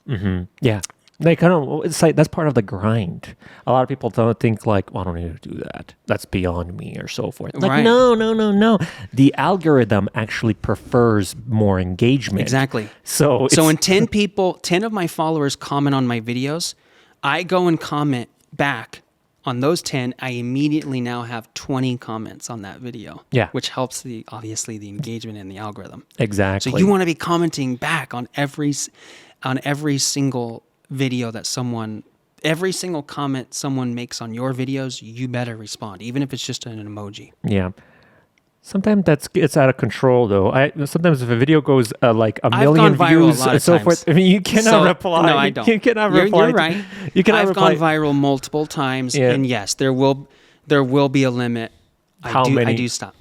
[SPEAKER 2] Yeah. They kind of, it's like that's part of the grind. A lot of people don't think like, well, I don't need to do that. That's beyond me or so forth. Like,
[SPEAKER 1] Right.
[SPEAKER 2] no. The algorithm actually prefers more engagement.
[SPEAKER 1] Exactly.
[SPEAKER 2] So
[SPEAKER 1] when 10 of my followers comment on my videos, I go and comment back on those 10. I immediately now have 20 comments on that video.
[SPEAKER 2] Yeah.
[SPEAKER 1] Which helps obviously the engagement in the algorithm.
[SPEAKER 2] exactly.
[SPEAKER 1] So you want to be commenting back on every single video every single comment someone makes on your videos, you better respond, even if it's just an emoji.
[SPEAKER 2] Yeah. Sometimes it's out of control, though. Sometimes if a video goes like a million
[SPEAKER 1] gone viral
[SPEAKER 2] views
[SPEAKER 1] a lot
[SPEAKER 2] and
[SPEAKER 1] of
[SPEAKER 2] so
[SPEAKER 1] times.
[SPEAKER 2] forth, I mean, you cannot reply.
[SPEAKER 1] No, I don't.
[SPEAKER 2] You cannot
[SPEAKER 1] You're
[SPEAKER 2] reply.
[SPEAKER 1] right.
[SPEAKER 2] You cannot
[SPEAKER 1] I've
[SPEAKER 2] reply.
[SPEAKER 1] gone viral multiple times,
[SPEAKER 2] Yeah.
[SPEAKER 1] and yes, there will be a limit.
[SPEAKER 2] How many?
[SPEAKER 1] I do stop.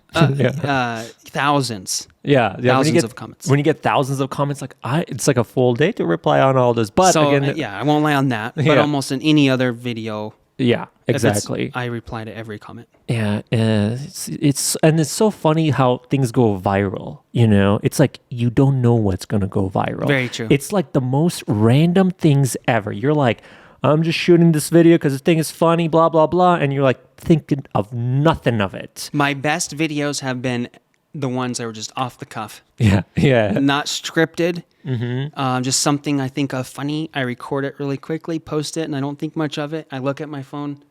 [SPEAKER 1] Thousands.
[SPEAKER 2] Yeah.
[SPEAKER 1] Thousands of comments.
[SPEAKER 2] When you get thousands of comments, it's like a full day to reply on all this. But
[SPEAKER 1] So
[SPEAKER 2] again,
[SPEAKER 1] yeah, I won't lie on that. But
[SPEAKER 2] Yeah.
[SPEAKER 1] almost in any other video,
[SPEAKER 2] yeah,
[SPEAKER 1] if it's-
[SPEAKER 2] exactly.
[SPEAKER 1] I reply to every comment.
[SPEAKER 2] Yeah, it's so funny how things go viral. You know, it's like you don't know what's gonna go viral.
[SPEAKER 1] Very true.
[SPEAKER 2] It's like the most random things ever. You're like, I'm just shooting this video because the thing is funny, blah blah blah, and you're like thinking of nothing of it.
[SPEAKER 1] My best videos have been the ones that were just off the cuff,
[SPEAKER 2] Yeah.
[SPEAKER 1] not scripted. Just something I think of funny. I record it really quickly, post it, and I don't think much of it. I look at my phone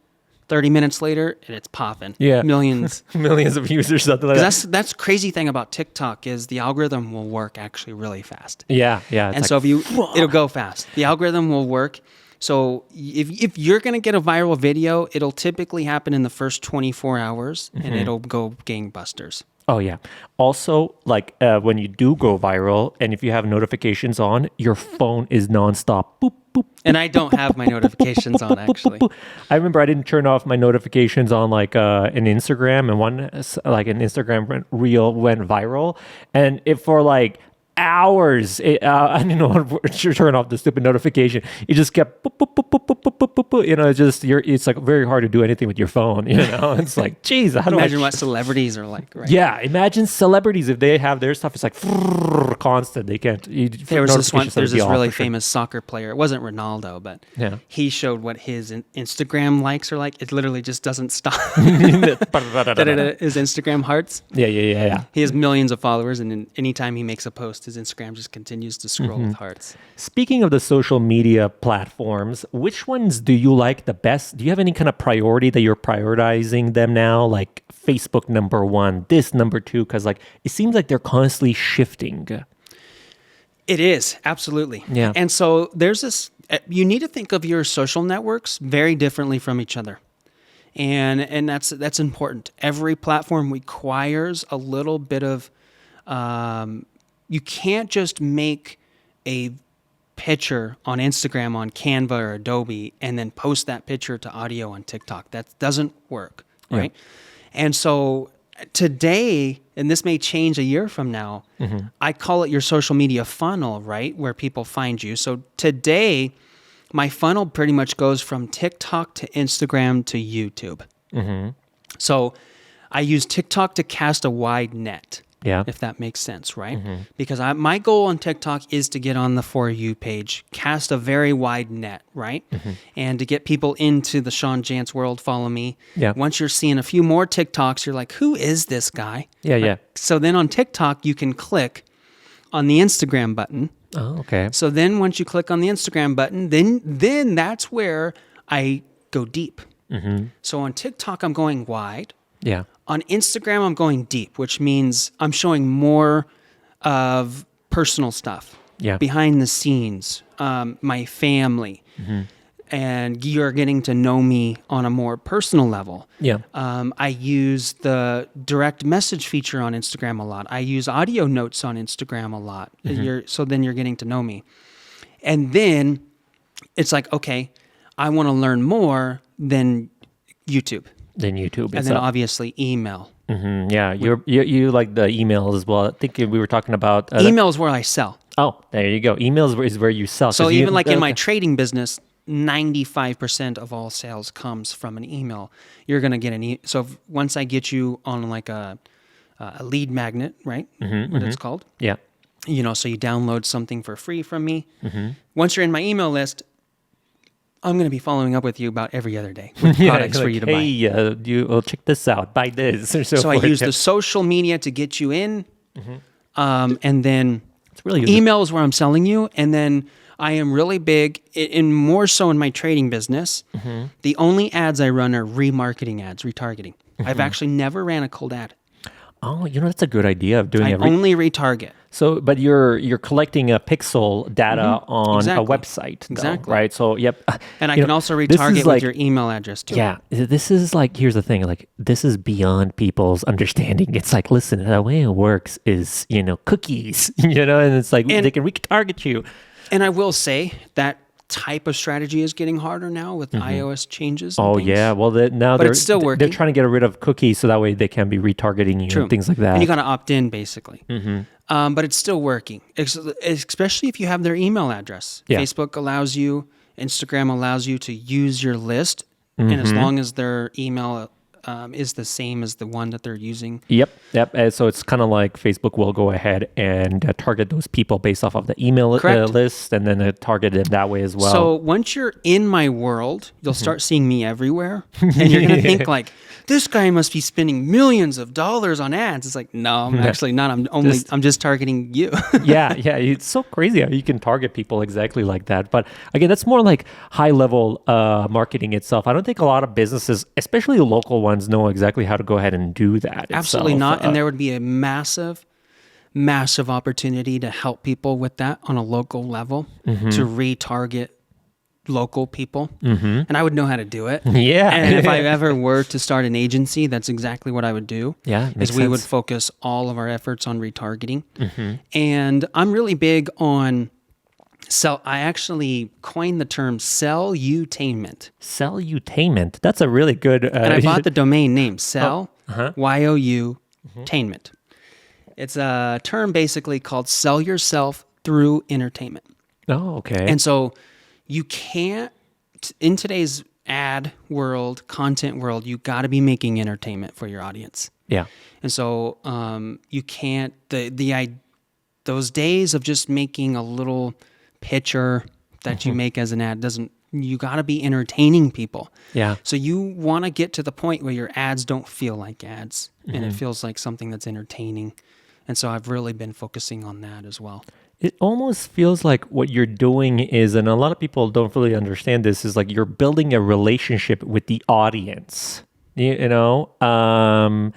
[SPEAKER 1] 30 minutes later, and it's popping.
[SPEAKER 2] Yeah.
[SPEAKER 1] Millions.
[SPEAKER 2] Millions of users, something like that.
[SPEAKER 1] 'Cause that's crazy thing about TikTok is the algorithm will work actually really fast.
[SPEAKER 2] Yeah.
[SPEAKER 1] And
[SPEAKER 2] it's
[SPEAKER 1] so
[SPEAKER 2] like,
[SPEAKER 1] it'll go fast. The algorithm will work. So if you're going to get a viral video, it'll typically happen in the first 24 hours and it'll go gangbusters.
[SPEAKER 2] oh yeah. Also, like when you do go viral, and if you have notifications on, your phone is nonstop. Boop boop.
[SPEAKER 1] And I don't have my notifications on actually.
[SPEAKER 2] I remember I didn't turn off my notifications on like an Instagram, and an Instagram reel went viral, and it for like hours. I didn't know how to turn off the stupid notification. It just kept, boop, boop, boop, boop, boop, boop, boop, boop, you know, it's like very hard to do anything with your phone, you know? It's like, geez, how do
[SPEAKER 1] Imagine
[SPEAKER 2] I...
[SPEAKER 1] what celebrities are like, right?
[SPEAKER 2] Yeah, imagine celebrities if they have their stuff. It's like constant. They can't.
[SPEAKER 1] There's this really famous soccer player. It wasn't Ronaldo, but
[SPEAKER 2] Yeah.
[SPEAKER 1] he showed what his Instagram likes are like. It literally just doesn't stop. His Instagram hearts.
[SPEAKER 2] Yeah.
[SPEAKER 1] He has millions of followers, and then anytime he makes a post, his Instagram just continues to scroll with hearts.
[SPEAKER 2] Speaking of the social media platforms, which ones do you like the best? Do you have any kind of priority that you're prioritizing them now? Like Facebook number one, this number two, because like it seems like they're constantly shifting.
[SPEAKER 1] It is, absolutely.
[SPEAKER 2] Yeah.
[SPEAKER 1] And so there's this, you need to think of your social networks very differently from each other. And that's important. Every platform requires a little bit of, you can't just make a picture on Instagram, on Canva or Adobe, and then post that picture to audio on TikTok. That doesn't work, right? And so today, and this may change a year from now, I call it your social media funnel, right? Where people find you. So today, my funnel pretty much goes from TikTok to Instagram to YouTube. So I use TikTok to cast a wide net.
[SPEAKER 2] Yeah.
[SPEAKER 1] If that makes sense, right? Because my goal on TikTok is to get on the For You page, cast a very wide net, right? And to get people into the Sean Jantz world, follow me.
[SPEAKER 2] Yeah.
[SPEAKER 1] Once you're seeing a few more TikToks, you're like, who is this guy?
[SPEAKER 2] Yeah.
[SPEAKER 1] So then on TikTok, you can click on the Instagram button.
[SPEAKER 2] Oh, okay.
[SPEAKER 1] So then once you click on the Instagram button, then that's where I go deep. So on TikTok, I'm going wide.
[SPEAKER 2] Yeah.
[SPEAKER 1] On Instagram, I'm going deep, which means I'm showing more of personal stuff.
[SPEAKER 2] Yeah.
[SPEAKER 1] Behind the scenes, my family. And you're getting to know me on a more personal level.
[SPEAKER 2] Yeah.
[SPEAKER 1] I use the direct message feature on Instagram a lot. I use audio notes on Instagram a lot. So then you're getting to know me. And then it's like, okay, I want to learn more than YouTube.
[SPEAKER 2] Then YouTube.
[SPEAKER 1] And then obviously email.
[SPEAKER 2] Yeah, you like the email as well. I think we were talking about...
[SPEAKER 1] Email is where I sell.
[SPEAKER 2] Oh, there you go. Email is where you sell.
[SPEAKER 1] So
[SPEAKER 2] 'Cause
[SPEAKER 1] even like in my trading business, 95% of all sales comes from an email. You're going to get so once I get you on like a lead magnet, right? What it's called.
[SPEAKER 2] Yeah.
[SPEAKER 1] You know, so you download something for free from me. Once you're in my email list, I'm going to be following up with you about every other day with products for you to buy.
[SPEAKER 2] Hey, check this out. Buy this. Or
[SPEAKER 1] So I
[SPEAKER 2] forth.
[SPEAKER 1] use the social media to get you in, and then
[SPEAKER 2] It's really
[SPEAKER 1] email is where I'm selling you, and then I am really big, in more so in my trading business. The only ads I run are remarketing ads, retargeting. I've actually never ran a cold ad.
[SPEAKER 2] Oh, that's a good idea of doing
[SPEAKER 1] I
[SPEAKER 2] it.
[SPEAKER 1] only retarget.
[SPEAKER 2] So, but you're collecting a pixel data on
[SPEAKER 1] Exactly.
[SPEAKER 2] a website, though,
[SPEAKER 1] Exactly.
[SPEAKER 2] right? So, yep.
[SPEAKER 1] And I can also retarget with your email address too.
[SPEAKER 2] Yeah, this is like, here's the thing, like, this is beyond people's understanding. It's like, listen, the way it works is, cookies, and it's like they can retarget you.
[SPEAKER 1] And I will say that type of strategy is getting harder now with iOS changes. And
[SPEAKER 2] Oh,
[SPEAKER 1] things.
[SPEAKER 2] yeah. Well, now
[SPEAKER 1] But it's still working.
[SPEAKER 2] They're trying to get rid of cookies so that way they can be retargeting you
[SPEAKER 1] True.
[SPEAKER 2] and things like that.
[SPEAKER 1] And you got to opt in, basically. But it's still working, especially if you have their email address.
[SPEAKER 2] Yeah.
[SPEAKER 1] Facebook allows you, Instagram allows you to use your list, and as long as their email is the same as the one that they're using.
[SPEAKER 2] Yep. And so it's kind of like Facebook will go ahead and target those people based off of the email list, and then target it that way as well.
[SPEAKER 1] So once you're in my world, you'll start seeing me everywhere, and you're going to think like, this guy must be spending millions of dollars on ads. It's like, no, I'm actually not. I'm just targeting you.
[SPEAKER 2] yeah, it's so crazy how you can target people exactly like that. But again, that's more like high level marketing itself. I don't think a lot of businesses, especially local ones, know exactly how to go ahead and do that.
[SPEAKER 1] Absolutely
[SPEAKER 2] itself.
[SPEAKER 1] not. And there would be a massive opportunity to help people with that on a local level to retarget local people. And I would know how to do it.
[SPEAKER 2] Yeah.
[SPEAKER 1] And if I ever were to start an agency, that's exactly what I would do.
[SPEAKER 2] Yeah, makes
[SPEAKER 1] is we would
[SPEAKER 2] sense.
[SPEAKER 1] focus all of our efforts on retargeting. And I'm really big on I actually coined the term sell-utainment.
[SPEAKER 2] Sell-utainment. That's a really good.
[SPEAKER 1] And I bought the domain name, sell, Y-O-U-tainment. It's a term basically called sell yourself through entertainment.
[SPEAKER 2] Oh, okay.
[SPEAKER 1] And so you can't, in today's ad world, content world, you got to be making entertainment for your audience.
[SPEAKER 2] Yeah.
[SPEAKER 1] And so you can't, those days of just making a little picture that you make as an ad you got to be entertaining people.
[SPEAKER 2] Yeah.
[SPEAKER 1] So you want to get to the point where your ads don't feel like ads and it feels like something that's entertaining. And so I've really been focusing on that as well.
[SPEAKER 2] It almost feels like what you're doing is, and a lot of people don't really understand this, is like you're building a relationship with the audience. How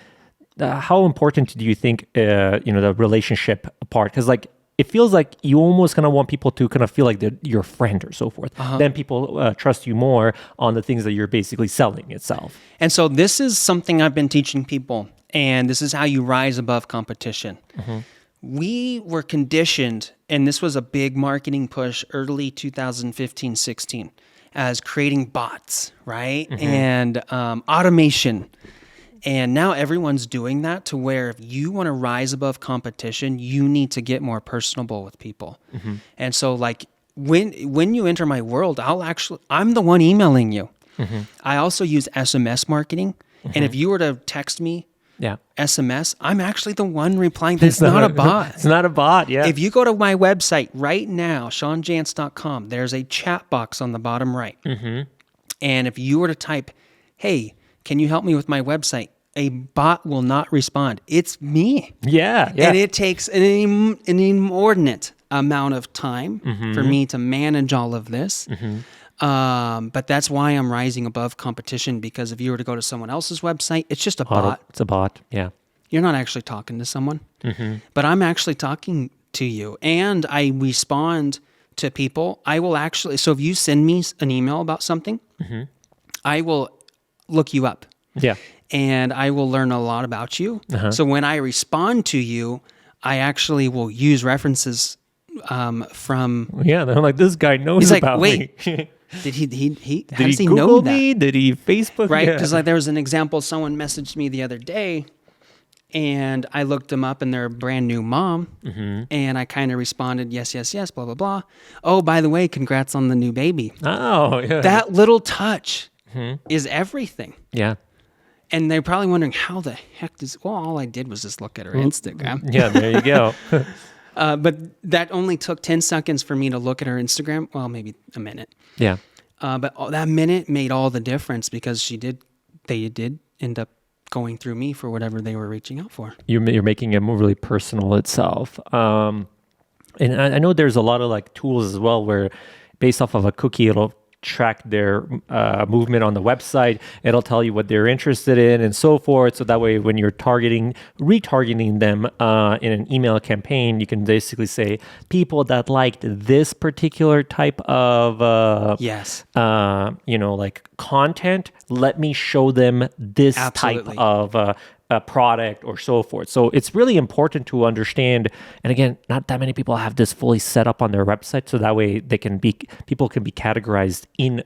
[SPEAKER 2] important do you think, the relationship part? Because like, it feels like you almost kind of want people to kind of feel like they're your friend or so forth. Then people trust you more on the things that you're basically selling itself.
[SPEAKER 1] And so this is something I've been teaching people, and this is how you rise above competition. We were conditioned, and this was a big marketing push early 2015-16, as creating bots, right? And automation. And now everyone's doing that to where if you want to rise above competition, you need to get more personable with people. And so like when you enter my world, I'm the one emailing you. I also use SMS marketing. And if you were to text me SMS, I'm actually the one replying. That's not a bot.
[SPEAKER 2] It's not a bot, yeah.
[SPEAKER 1] If you go to my website right now, SeanJantz.com, there's a chat box on the bottom right. And if you were to type, hey, can you help me with my website? A bot will not respond. It's me.
[SPEAKER 2] Yeah.
[SPEAKER 1] And it takes an inordinate amount of time for me to manage all of this. But that's why I'm rising above competition, because if you were to go to someone else's website, it's just a bot.
[SPEAKER 2] It's a bot, yeah.
[SPEAKER 1] You're not actually talking to someone, but I'm actually talking to you, and I respond to people. I will actually, so if you send me an email about something, I will look you up.
[SPEAKER 2] Yeah.
[SPEAKER 1] And I will learn a lot about you. So when I respond to you, I actually will use references from.
[SPEAKER 2] Yeah, they're like, this guy knows
[SPEAKER 1] He's like,
[SPEAKER 2] about
[SPEAKER 1] wait,
[SPEAKER 2] me.
[SPEAKER 1] Did
[SPEAKER 2] Did
[SPEAKER 1] he
[SPEAKER 2] Google
[SPEAKER 1] know that?
[SPEAKER 2] me? Did he Facebook?
[SPEAKER 1] Right?
[SPEAKER 2] Yeah.
[SPEAKER 1] Because like there was an example, someone messaged me the other day, and I looked them up, and they're a brand new mom, and I kind of responded, yes, blah, blah, blah. Oh, by the way, congrats on the new baby.
[SPEAKER 2] Oh, yeah.
[SPEAKER 1] That little touch is everything.
[SPEAKER 2] Yeah.
[SPEAKER 1] And they're probably wondering, how the heck all I did was just look at her Instagram.
[SPEAKER 2] Yeah, there you go.
[SPEAKER 1] But that only took 10 seconds for me to look at her Instagram. Well, maybe a minute.
[SPEAKER 2] Yeah.
[SPEAKER 1] But that minute made all the difference because they did end up going through me for whatever they were reaching out for.
[SPEAKER 2] You're making it more really personal itself. And I know there's a lot of like tools as well where based off of a cookie, it'll track their movement on the website. It'll tell you what they're interested in and so forth. So that way, when you're retargeting them in an email campaign, you can basically say people that liked this particular type of like content. Let me show them this
[SPEAKER 1] Absolutely.
[SPEAKER 2] type of a product or so forth. So it's really important to understand. And again, not that many people have this fully set up on their website, so that way people can be categorized in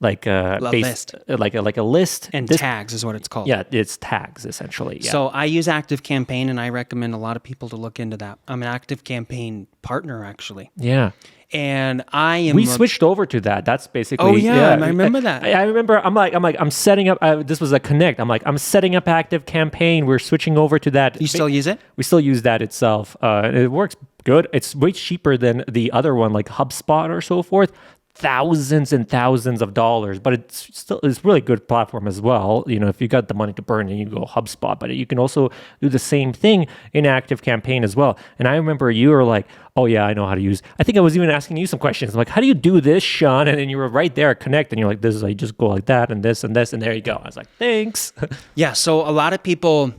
[SPEAKER 1] list.
[SPEAKER 2] like a list.
[SPEAKER 1] And tags is what it's called.
[SPEAKER 2] Yeah, it's tags essentially. Yeah.
[SPEAKER 1] So I use Activecampaign, and I recommend a lot of people to look into that. I'm an Activecampaign partner, actually.
[SPEAKER 2] Yeah.
[SPEAKER 1] And I am.
[SPEAKER 2] We switched over to that. That's basically.
[SPEAKER 1] Oh yeah, I remember that.
[SPEAKER 2] I remember. I'm setting up. This was a Connect. I'm setting up Activecampaign. We're switching over to that.
[SPEAKER 1] You still use it?
[SPEAKER 2] We still use that itself. It works good. It's way cheaper than the other one, like HubSpot or so forth. Thousands and thousands of dollars, but it's really good platform as well. You know, if you got the money to burn, then you go HubSpot, but you can also do the same thing in Activecampaign as well. And I remember you were like, "Oh yeah, I know how to use." I think I was even asking you some questions. I'm like, "How do you do this, Sean?" And then you were right there at Connect, and you're like, "This is how you just go like that, and this, and this, and there you go." I was like, "Thanks."
[SPEAKER 1] Yeah. So a lot of people,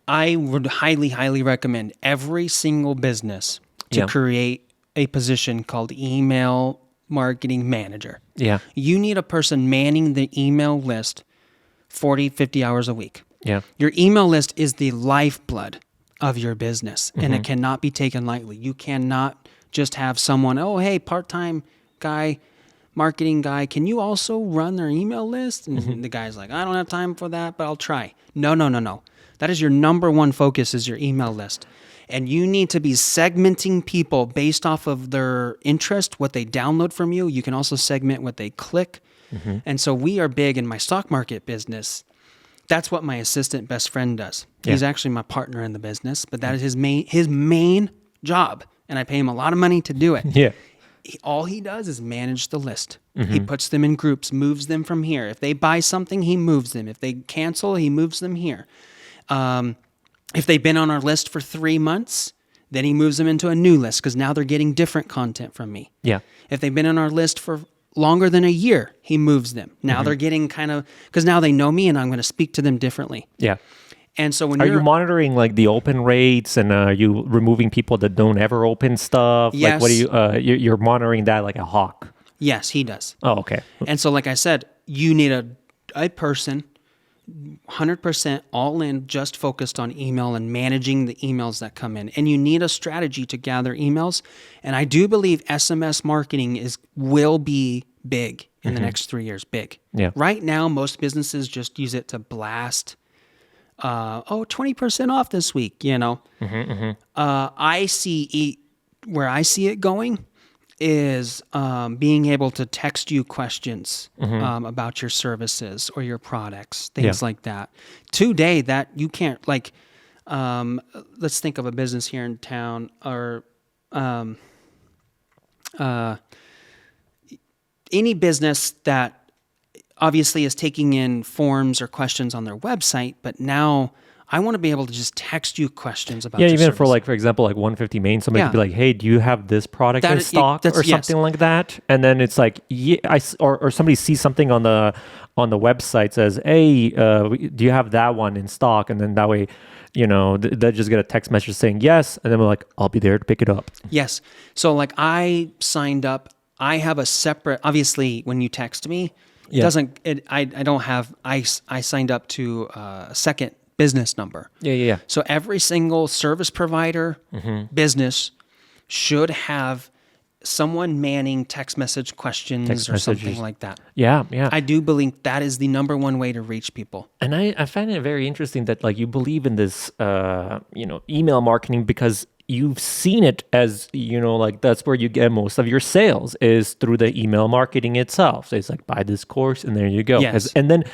[SPEAKER 1] I would highly, highly recommend every single business to create a position called email marketing manager.
[SPEAKER 2] Yeah.
[SPEAKER 1] You need a person manning the email list 40, 50 hours a week.
[SPEAKER 2] Yeah.
[SPEAKER 1] Your email list is the lifeblood of your business, and it cannot be taken lightly. You cannot just have someone, oh, hey, part-time guy, marketing guy, can you also run their email list? And the guy's like, I don't have time for that, but I'll try. No. That is your number one focus, is your email list. And you need to be segmenting people based off of their interest, what they download from you. You can also segment what they click. And so we are big in my stock market business. That's what my assistant best friend does. He's actually my partner in the business, but that is his main job. And I pay him a lot of money to do it.
[SPEAKER 2] Yeah.
[SPEAKER 1] All he does is manage the list. He puts them in groups, moves them from here. If they buy something, he moves them. If they cancel, he moves them here. If they've been on our list for 3 months, then he moves them into a new list because now they're getting different content from me.
[SPEAKER 2] Yeah.
[SPEAKER 1] If they've been on our list for longer than a year, he moves them. Now they're getting because now they know me and I'm going to speak to them differently.
[SPEAKER 2] Yeah.
[SPEAKER 1] And so when
[SPEAKER 2] Are you monitoring like the open rates, and are you removing people that don't ever open stuff?
[SPEAKER 1] Yes.
[SPEAKER 2] Like what do you're monitoring that like a hawk?
[SPEAKER 1] Yes, he does.
[SPEAKER 2] Oh, okay.
[SPEAKER 1] And so like I said, you need a person 100% all in, just focused on email and managing the emails that come in. And you need a strategy to gather emails. And I do believe SMS marketing will be big in the next 3 years. Big.
[SPEAKER 2] Yeah.
[SPEAKER 1] Right now, most businesses just use it to blast, 20% off this week, you know. I see where I see it going is being able to text you questions about your services or your products, things like that. Today, that you can't, like, let's think of a business here in town, or any business that obviously is taking in forms or questions on their website, but now I want to be able to just text you questions about your
[SPEAKER 2] even
[SPEAKER 1] service.
[SPEAKER 2] for example, like 150 Main, somebody could be like, hey, do you have this product in stock or
[SPEAKER 1] yes.
[SPEAKER 2] something like that? And then it's like, or somebody sees something on the website, says, hey, do you have that one in stock? And then that way, you know, they just get a text message saying yes. And then we're like, I'll be there to pick it up.
[SPEAKER 1] Yes. So like I signed up, I have a separate, obviously when you text me, I signed up to a second business number.
[SPEAKER 2] Yeah.
[SPEAKER 1] So every single service provider business should have someone manning text message questions or something like that.
[SPEAKER 2] Yeah.
[SPEAKER 1] I do believe that is the number one way to reach people.
[SPEAKER 2] And I find it very interesting that like you believe in this, email marketing, because you've seen it as, you know, like that's where you get most of your sales is through the email marketing itself. So it's like, buy this course and there you go.
[SPEAKER 1] Yes.
[SPEAKER 2] And then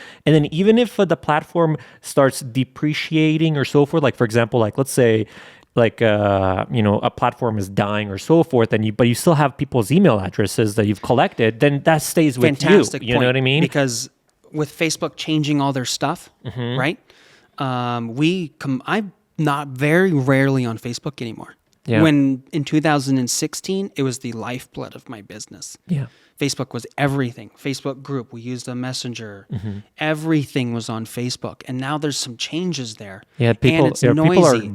[SPEAKER 2] even if the platform starts depreciating or so forth, like for example, like let's say a platform is dying or so forth, but you still have people's email addresses that you've collected, then that stays with
[SPEAKER 1] Fantastic
[SPEAKER 2] you. You
[SPEAKER 1] point,
[SPEAKER 2] know what I mean?
[SPEAKER 1] Because with Facebook changing all their stuff, right? I'm not very rarely on Facebook anymore.
[SPEAKER 2] Yeah.
[SPEAKER 1] When in 2016, it was the lifeblood of my business.
[SPEAKER 2] Yeah.
[SPEAKER 1] Facebook was everything. Facebook group, we used a messenger. Everything was on Facebook. And now there's some changes there.
[SPEAKER 2] Yeah,
[SPEAKER 1] and it's noisy.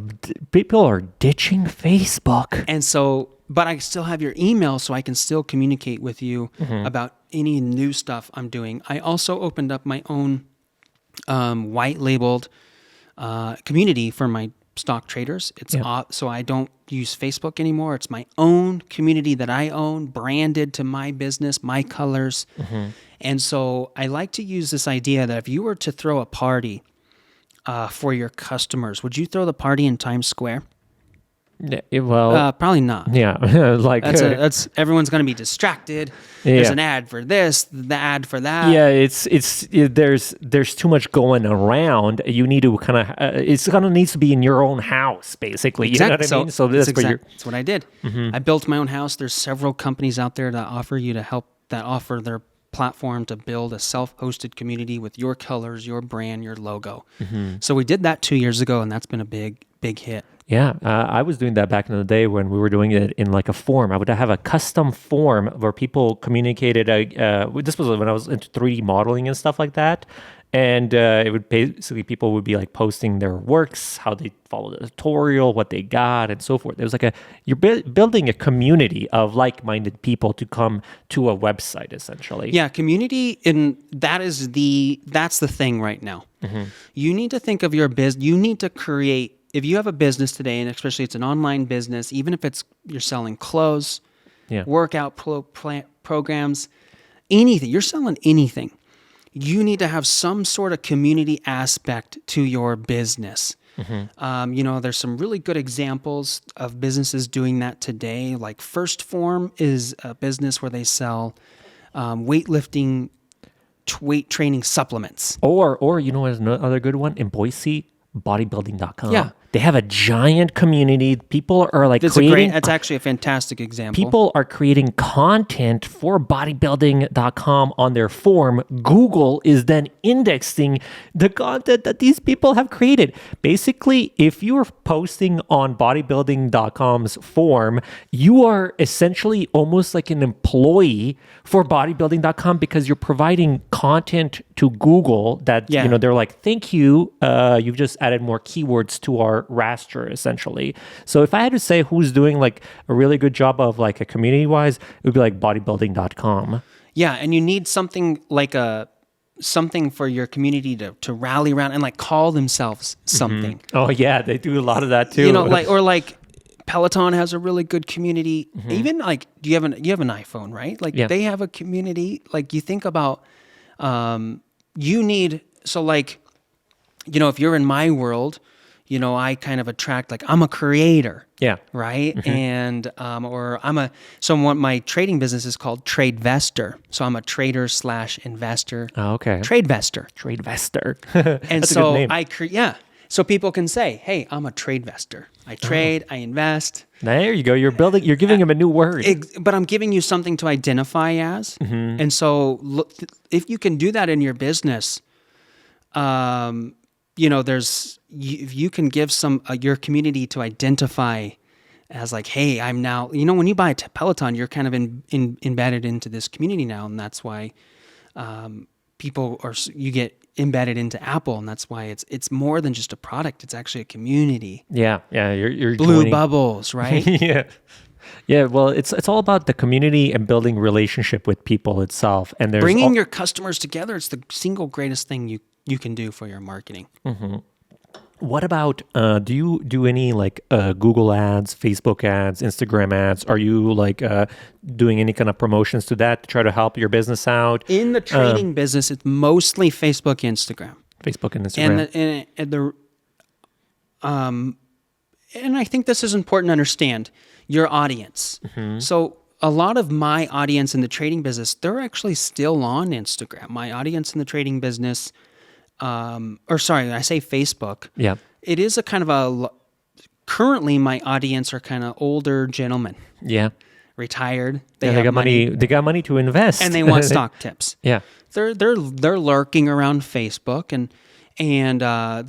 [SPEAKER 2] People are ditching Facebook.
[SPEAKER 1] And so, but I still have your email, so I can still communicate with you about any new stuff I'm doing. I also opened up my own white labeled community for my stock traders. So I don't use Facebook anymore. It's my own community that I own, branded to my business, my colors. And so I like to use this idea that if you were to throw a party for your customers, would you throw the party in Times Square?
[SPEAKER 2] Yeah, well,
[SPEAKER 1] probably not.
[SPEAKER 2] yeah, like
[SPEAKER 1] That's everyone's going to be distracted. There's an ad for this, the ad for that.
[SPEAKER 2] Yeah, there's too much going around. You need to kind of it's gonna needs to be in your own house, basically. You know what I mean? So
[SPEAKER 1] that's what I did. I built my own house. There's several companies out there that offer their platform to build a self-hosted community with your colors, your brand, your logo. So we did that 2 years ago, and that's been a big hit.
[SPEAKER 2] Yeah, I was doing that back in the day when we were doing it in like a form. I would have a custom form where people communicated. This was when I was into 3D modeling and stuff like that. And it would basically, people would be like posting their works, how they follow the tutorial, what they got, and so forth. It was like you're building a community of like-minded people to come to a website, essentially.
[SPEAKER 1] Yeah, community, and that's the thing right now. You need to think of your business. You need to create. If you have a business today, and especially it's an online business, even if you're selling clothes, workout programs, anything, you're selling anything, you need to have some sort of community aspect to your business. There's some really good examples of businesses doing that today. Like First Form is a business where they sell weightlifting, weight training supplements.
[SPEAKER 2] Or you know what's another good one? In Boise, bodybuilding.com.
[SPEAKER 1] Yeah.
[SPEAKER 2] They have a giant community. People are like
[SPEAKER 1] That's actually a fantastic example.
[SPEAKER 2] People are creating content for bodybuilding.com on their form. Google is then indexing the content that these people have created. Basically, if you're posting on bodybuilding.com's form, you are essentially almost like an employee for bodybuilding.com because you're providing content to Google that, they're like, thank you. You've just added more keywords to our raster, essentially. So if I had to say who's doing like a really good job of like a community wise, it would be like bodybuilding.com.
[SPEAKER 1] Yeah, and you need something like something for your community to rally around and like call themselves something.
[SPEAKER 2] Oh yeah, they do a lot of that too.
[SPEAKER 1] Like Peloton has a really good community. Even like you have an iPhone, right? Like they have a community. Like you think about if you're in my world, I kind of attract, like, I'm a creator.
[SPEAKER 2] Yeah.
[SPEAKER 1] Right. And, my trading business is called Tradevestor. So I'm a trader / investor.
[SPEAKER 2] Oh, okay.
[SPEAKER 1] Tradevestor. And
[SPEAKER 2] That's
[SPEAKER 1] so
[SPEAKER 2] a good name.
[SPEAKER 1] So people can say, hey, I'm a tradevestor. I trade, I invest.
[SPEAKER 2] There you go. You're giving them a new word.
[SPEAKER 1] But I'm giving you something to identify as. And so look, if you can do that in your business, if you can give your community to identify as like, hey, I'm now, when you buy a Peloton, you're kind of embedded into this community now. And that's why you get embedded into Apple. And that's why it's more than just a product. It's actually a community.
[SPEAKER 2] Yeah. Yeah. You're
[SPEAKER 1] Blue
[SPEAKER 2] joining.
[SPEAKER 1] bubbles, right?
[SPEAKER 2] Yeah. Yeah, well, it's all about the community and building relationship with people itself. And there's
[SPEAKER 1] bringing your customers together. It's the single greatest thing you can do for your marketing.
[SPEAKER 2] What about, do you do any like Google ads, Facebook ads, Instagram ads? Are you like doing any kind of promotions to that to try to help your business out?
[SPEAKER 1] In the trading business, it's mostly Facebook, Instagram. And I think this is important to understand your audience. So a lot of my audience in the trading business, they're actually still on Instagram. My audience in the trading business, I say Facebook.
[SPEAKER 2] Yeah.
[SPEAKER 1] It is a kind of currently my audience are kind of older gentlemen,
[SPEAKER 2] Yeah.
[SPEAKER 1] retired.
[SPEAKER 2] They
[SPEAKER 1] have
[SPEAKER 2] got money. They got money to invest,
[SPEAKER 1] and they want stock tips.
[SPEAKER 2] Yeah.
[SPEAKER 1] They're lurking around Facebook and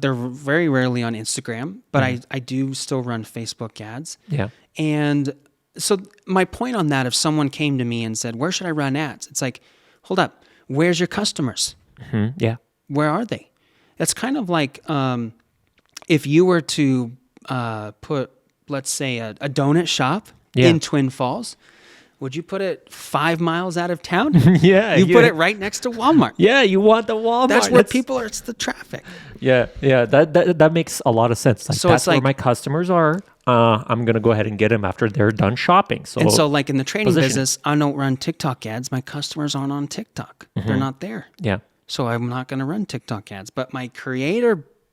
[SPEAKER 1] they're very rarely on Instagram, but I do still run Facebook ads.
[SPEAKER 2] Yeah.
[SPEAKER 1] And so my point on that, if someone came to me and said, "Where should I run ads?" It's like, hold up, where's your customers?
[SPEAKER 2] Yeah.
[SPEAKER 1] Where are they? It's kind of like if you were to put, let's say, a donut shop in Twin Falls. Would you put it 5 miles out of town?
[SPEAKER 2] Yeah.
[SPEAKER 1] You put it right next to Walmart.
[SPEAKER 2] Yeah, you want the Walmart.
[SPEAKER 1] That's where people are. It's the traffic.
[SPEAKER 2] Yeah, yeah. That makes a lot of sense. Like,
[SPEAKER 1] So
[SPEAKER 2] that's
[SPEAKER 1] it's like-
[SPEAKER 2] where my customers are. I'm gonna go ahead and get them after they're done shopping. So
[SPEAKER 1] And so, like in the training
[SPEAKER 2] position.
[SPEAKER 1] business, I don't run TikTok ads. My customers aren't on TikTok. They're not there.
[SPEAKER 2] yeah,
[SPEAKER 1] So I'm not going to run TikTok ads. But my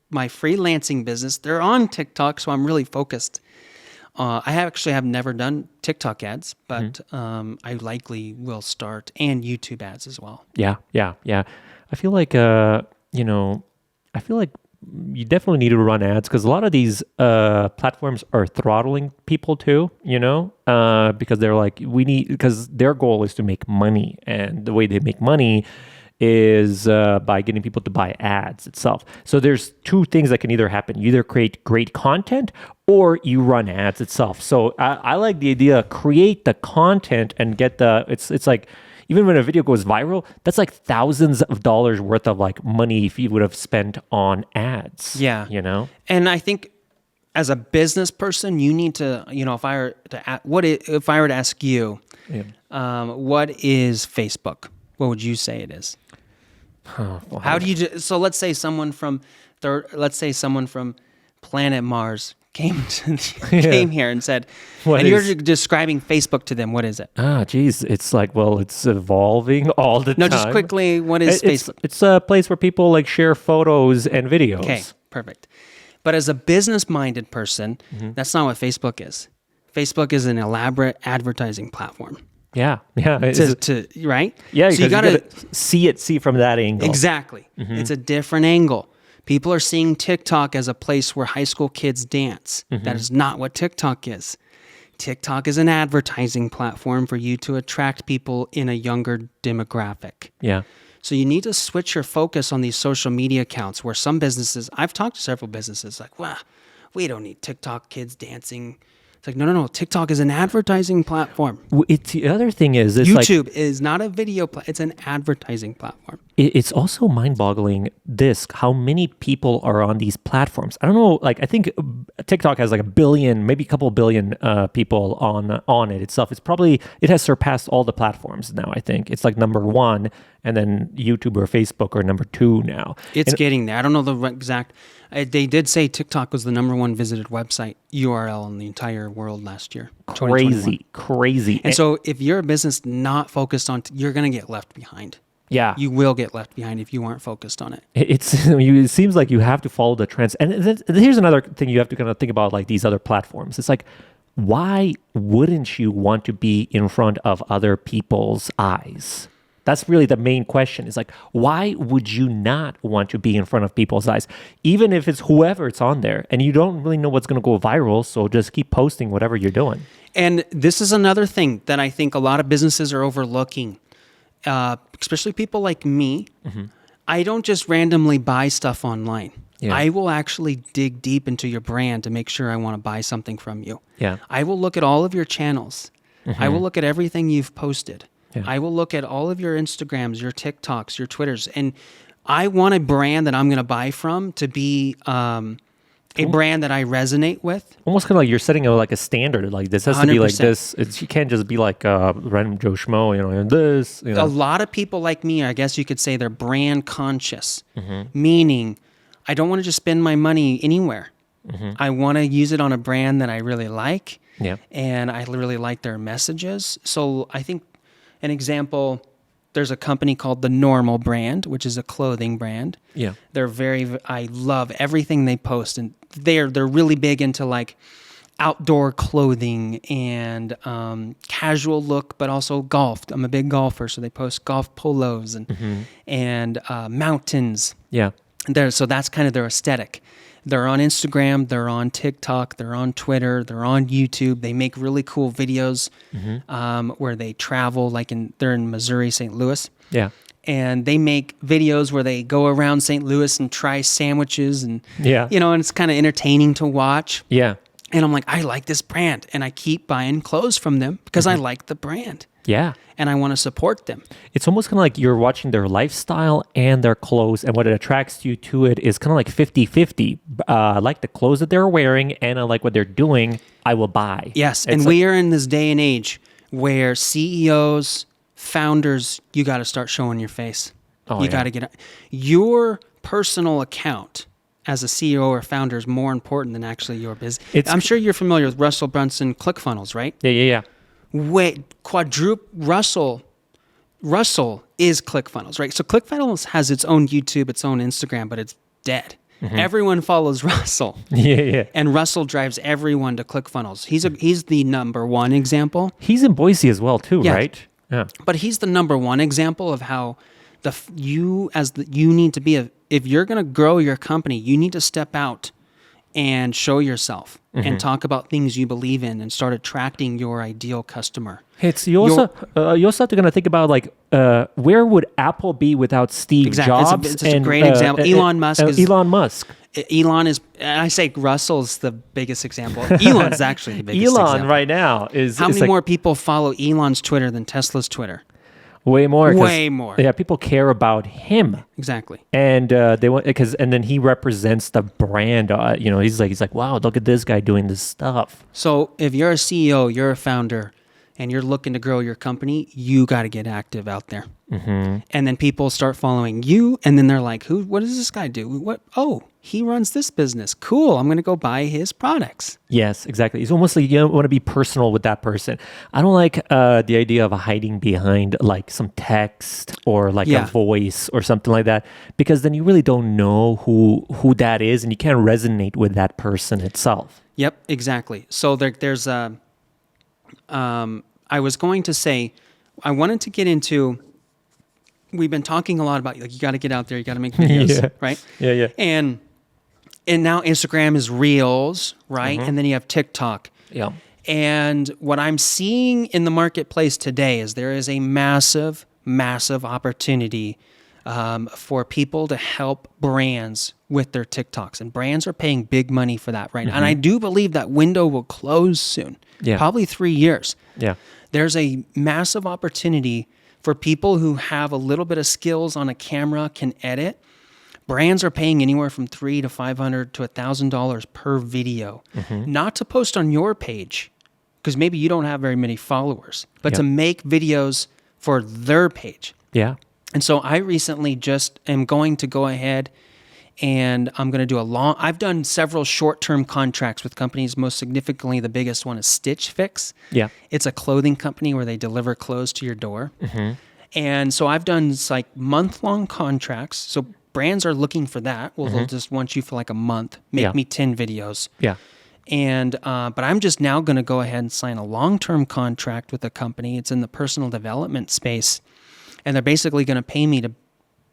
[SPEAKER 1] my freelancing business, they're on TikTok. So I'm really focused. I have never done TikTok ads, but I likely will start, and YouTube ads as well.
[SPEAKER 2] yeah. I feel like I feel like you definitely need to run ads because a lot of these platforms are throttling people too. Because they're like because their goal is to make money, and the way they make money is by getting people to buy ads itself. So there's two things that can either happen. You either create great content or you run ads itself. So I like the idea, create the content and get it's like, even when a video goes viral, that's like thousands of dollars worth of like money if you would have spent on ads.
[SPEAKER 1] Yeah. And I think as a business person, you need to, if I were to ask you, what is Facebook? What would you say it is?
[SPEAKER 2] Well,
[SPEAKER 1] How do you so let's say someone from planet Mars came here and said, you're describing Facebook to them. What is it?
[SPEAKER 2] Geez, it's like, well, it's evolving all the time.
[SPEAKER 1] No, just quickly, what is Facebook?
[SPEAKER 2] It's a place where people like share photos and videos.
[SPEAKER 1] Okay, perfect. But as a business-minded person, that's not what Facebook is. Facebook is an elaborate advertising platform.
[SPEAKER 2] Yeah.
[SPEAKER 1] Right?
[SPEAKER 2] Yeah,
[SPEAKER 1] so you gotta
[SPEAKER 2] see from that angle.
[SPEAKER 1] Exactly. It's a different angle. People are seeing TikTok as a place where high school kids dance. That is not what TikTok is. TikTok is an advertising platform for you to attract people in a younger demographic.
[SPEAKER 2] Yeah.
[SPEAKER 1] So you need to switch your focus on these social media accounts where some businesses, I've talked to several businesses like, wow, we don't need TikTok kids dancing. It's like, no. TikTok is an advertising platform.
[SPEAKER 2] The other thing is,
[SPEAKER 1] YouTube is not a video, it's an advertising platform.
[SPEAKER 2] It's also mind-boggling how many people are on these platforms. I don't know, like I think TikTok has like 1 billion, maybe a couple billion people on it itself. It has surpassed all the platforms now, I think. It's like number 1, and then YouTube or Facebook are number 2 now.
[SPEAKER 1] It's getting there. I don't know the exact, they did say TikTok was the number 1 visited website URL in the entire world last year.
[SPEAKER 2] Crazy.
[SPEAKER 1] And so if you're a business not focused on, you're going to get left behind.
[SPEAKER 2] Yeah.
[SPEAKER 1] You will get left behind if you aren't focused on it.
[SPEAKER 2] It seems like you have to follow the trends. And here's another thing you have to kind of think about, like these other platforms. It's like, why wouldn't you want to be in front of other people's eyes? That's really the main question. It's like, why would you not want to be in front of people's eyes? Even if it's whoever it's on there and you don't really know what's going to go viral, so just keep posting whatever you're doing.
[SPEAKER 1] And this is another thing that I think a lot of businesses are overlooking, especially people like me. I don't just randomly buy stuff online. Yeah. I will actually dig deep into your brand to make sure I want to buy something from you.
[SPEAKER 2] Yeah.
[SPEAKER 1] I will look at all of your channels. I will look at everything you've posted. Yeah. I will look at all of your Instagrams, your TikToks, your Twitters, and I want a brand that I'm going to buy from to be a brand that I resonate with.
[SPEAKER 2] Almost kind of like you're setting a standard. Like this has 100%. To be like this. You can't just be like random Joe Schmo, and this.
[SPEAKER 1] A lot of people like me, I guess you could say, they're brand conscious, meaning I don't want to just spend my money anywhere. I want to use it on a brand that I really like, and I really like their messages. So I think an example, there's a company called The Normal Brand, which is a clothing brand. Yeah. I love everything they post, and they're really big into like outdoor clothing and casual look, but also golf. I'm a big golfer, so they post golf polos and mountains. Yeah. So that's kind of their aesthetic. They're on Instagram, they're on TikTok, they're on Twitter, they're on YouTube. They make really cool videos where they travel, they're in Missouri, St. Louis.
[SPEAKER 2] Yeah.
[SPEAKER 1] And they make videos where they go around St. Louis and try sandwiches and,
[SPEAKER 2] Yeah.
[SPEAKER 1] and it's kind of entertaining to watch.
[SPEAKER 2] Yeah.
[SPEAKER 1] And I'm like, I like this brand. And I keep buying clothes from them because I like the brand.
[SPEAKER 2] Yeah.
[SPEAKER 1] And I want to support them.
[SPEAKER 2] It's almost kind of like you're watching their lifestyle and their clothes, and what it attracts you to it is kind of like 50-50. I like the clothes that they're wearing, and I like what they're doing. I will buy.
[SPEAKER 1] Yes,
[SPEAKER 2] It's
[SPEAKER 1] and
[SPEAKER 2] like-
[SPEAKER 1] we are in this day and age where CEOs, founders, you got to start showing your face.
[SPEAKER 2] Oh,
[SPEAKER 1] you
[SPEAKER 2] yeah.
[SPEAKER 1] got to get your personal account as a CEO or founder is more important than actually your business. I'm sure you're familiar with Russell Brunson ClickFunnels, right?
[SPEAKER 2] Yeah.
[SPEAKER 1] Wait, Russell is ClickFunnels, right? So ClickFunnels has its own YouTube, its own Instagram, but it's dead. Everyone follows Russell.
[SPEAKER 2] Yeah.
[SPEAKER 1] And Russell drives everyone to ClickFunnels. He's the number one example.
[SPEAKER 2] He's in Boise as well, too,
[SPEAKER 1] Yeah.
[SPEAKER 2] right? Yeah.
[SPEAKER 1] But he's the number one example of how you need to be if you're going to grow your company, you need to step out and show yourself and talk about things you believe in and start attracting your ideal customer.
[SPEAKER 2] You also have to kind of think about where would Apple be without Steve
[SPEAKER 1] Exactly.
[SPEAKER 2] Jobs?
[SPEAKER 1] It's a great example. Elon Musk is-
[SPEAKER 2] Elon Musk.
[SPEAKER 1] Elon is, and I say Russell's the biggest example. Elon's actually the biggest
[SPEAKER 2] Elon
[SPEAKER 1] example.
[SPEAKER 2] right now is
[SPEAKER 1] How
[SPEAKER 2] it's
[SPEAKER 1] many
[SPEAKER 2] like
[SPEAKER 1] more people follow Elon's Twitter than Tesla's Twitter?
[SPEAKER 2] way more. 'Cause,
[SPEAKER 1] Way more.
[SPEAKER 2] Yeah, people care about him.
[SPEAKER 1] Exactly.
[SPEAKER 2] And they want and then he represents the brand. He's like, wow, look at this guy doing this stuff.
[SPEAKER 1] So if you're a CEO, you're a founder, and you're looking to grow your company, you got to get active out there. And then people start following you, and then they're like, what does this guy do? What? Oh, he runs this business. Cool. I'm going to go buy his products.
[SPEAKER 2] Yes, exactly. It's almost like you want to be personal with that person. I don't like the idea of hiding behind like some text or like a voice or something like that, because then you really don't know who that is, and you can't resonate with that person itself.
[SPEAKER 1] Yep, exactly. So there's I was going to say, I wanted to get into, we've been talking a lot about, you got to get out there, you got to make videos, right?
[SPEAKER 2] Yeah.
[SPEAKER 1] And now Instagram is Reels, right? And then you have TikTok.
[SPEAKER 2] Yeah.
[SPEAKER 1] And what I'm seeing in the marketplace today is there is a massive, massive opportunity for people to help brands with their TikToks. And brands are paying big money for that right now. And I do believe that window will close soon, probably 3 years.
[SPEAKER 2] Yeah.
[SPEAKER 1] There's a massive opportunity for people who have a little bit of skills on a camera, can edit. Brands are paying anywhere from $300 to $500 to $1,000 per video, not to post on your page, because maybe you don't have very many followers, but to make videos for their page.
[SPEAKER 2] Yeah.
[SPEAKER 1] And so I recently just am going to go ahead and I'm going to do I've done several short-term contracts with companies. Most significantly, the biggest one is Stitch Fix.
[SPEAKER 2] Yeah.
[SPEAKER 1] It's a clothing company where they deliver clothes to your door. And so I've done like month-long contracts. So brands are looking for that. Well, they'll just want you for like a month, make me 10 videos.
[SPEAKER 2] Yeah.
[SPEAKER 1] And but I'm just now going to go ahead and sign a long-term contract with a company. It's in the personal development space. And they're basically going to pay me to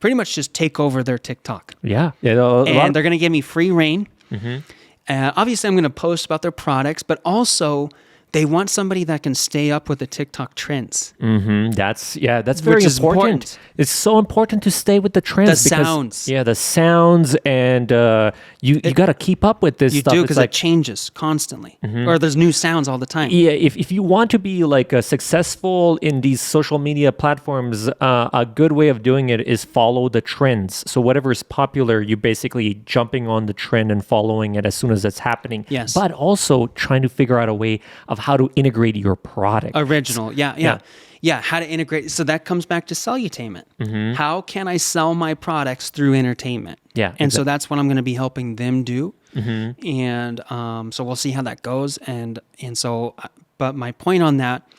[SPEAKER 1] pretty much just take over their TikTok.
[SPEAKER 2] Yeah.
[SPEAKER 1] And they're going to give me free reign. Obviously, I'm going to post about their products, but also they want somebody that can stay up with the TikTok trends.
[SPEAKER 2] That's very
[SPEAKER 1] Which is important.
[SPEAKER 2] It's so important to stay with the trends.
[SPEAKER 1] The sounds.
[SPEAKER 2] Yeah, the sounds, and you got to keep up with this
[SPEAKER 1] You
[SPEAKER 2] stuff.
[SPEAKER 1] do,
[SPEAKER 2] It's
[SPEAKER 1] because
[SPEAKER 2] like,
[SPEAKER 1] it changes constantly. Or there's new sounds all the time.
[SPEAKER 2] yeah, if you want to be like successful in these social media platforms, a good way of doing it is follow the trends. So whatever is popular, you're basically jumping on the trend and following it as soon as it's happening.
[SPEAKER 1] Yes.
[SPEAKER 2] But also trying to figure out a way of how to integrate your product.
[SPEAKER 1] Original. Yeah, how to integrate. So that comes back to Salutainment. How can I sell my products through entertainment?
[SPEAKER 2] Yeah,
[SPEAKER 1] And so that's what I'm going to be helping them do. And so we'll see how that goes. And so, but my point on that,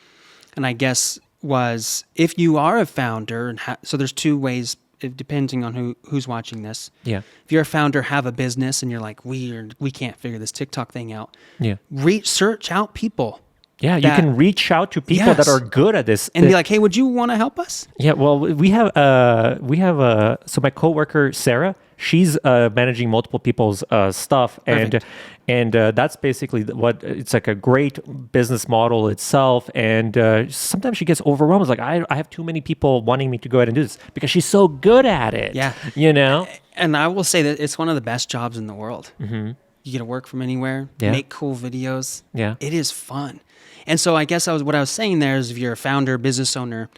[SPEAKER 1] and I guess was, if you are a founder, and so there's two ways, depending on who's watching this.
[SPEAKER 2] Yeah.
[SPEAKER 1] If you're a founder, have a business, and you're like, we can't figure this TikTok thing out.
[SPEAKER 2] Yeah.
[SPEAKER 1] Search out people.
[SPEAKER 2] Yeah, you
[SPEAKER 1] that-
[SPEAKER 2] can reach out to people that
[SPEAKER 1] Yes.
[SPEAKER 2] are good at this
[SPEAKER 1] and be like, hey, would you want to help us?
[SPEAKER 2] Yeah, well, we have so my coworker Sarah, she's managing multiple people's stuff,
[SPEAKER 1] Perfect.
[SPEAKER 2] and that's basically what it's like a great business model itself. And sometimes she gets overwhelmed. It's like I have too many people wanting me to go ahead and do this because she's so good at it.
[SPEAKER 1] Yeah.
[SPEAKER 2] you know.
[SPEAKER 1] And I will say that it's one of the best jobs in the world. Mm-hmm. You get to work from anywhere,
[SPEAKER 2] Yeah.
[SPEAKER 1] make cool videos.
[SPEAKER 2] Yeah.
[SPEAKER 1] It is fun. And so I guess what I was saying there is if you're a founder, business owner,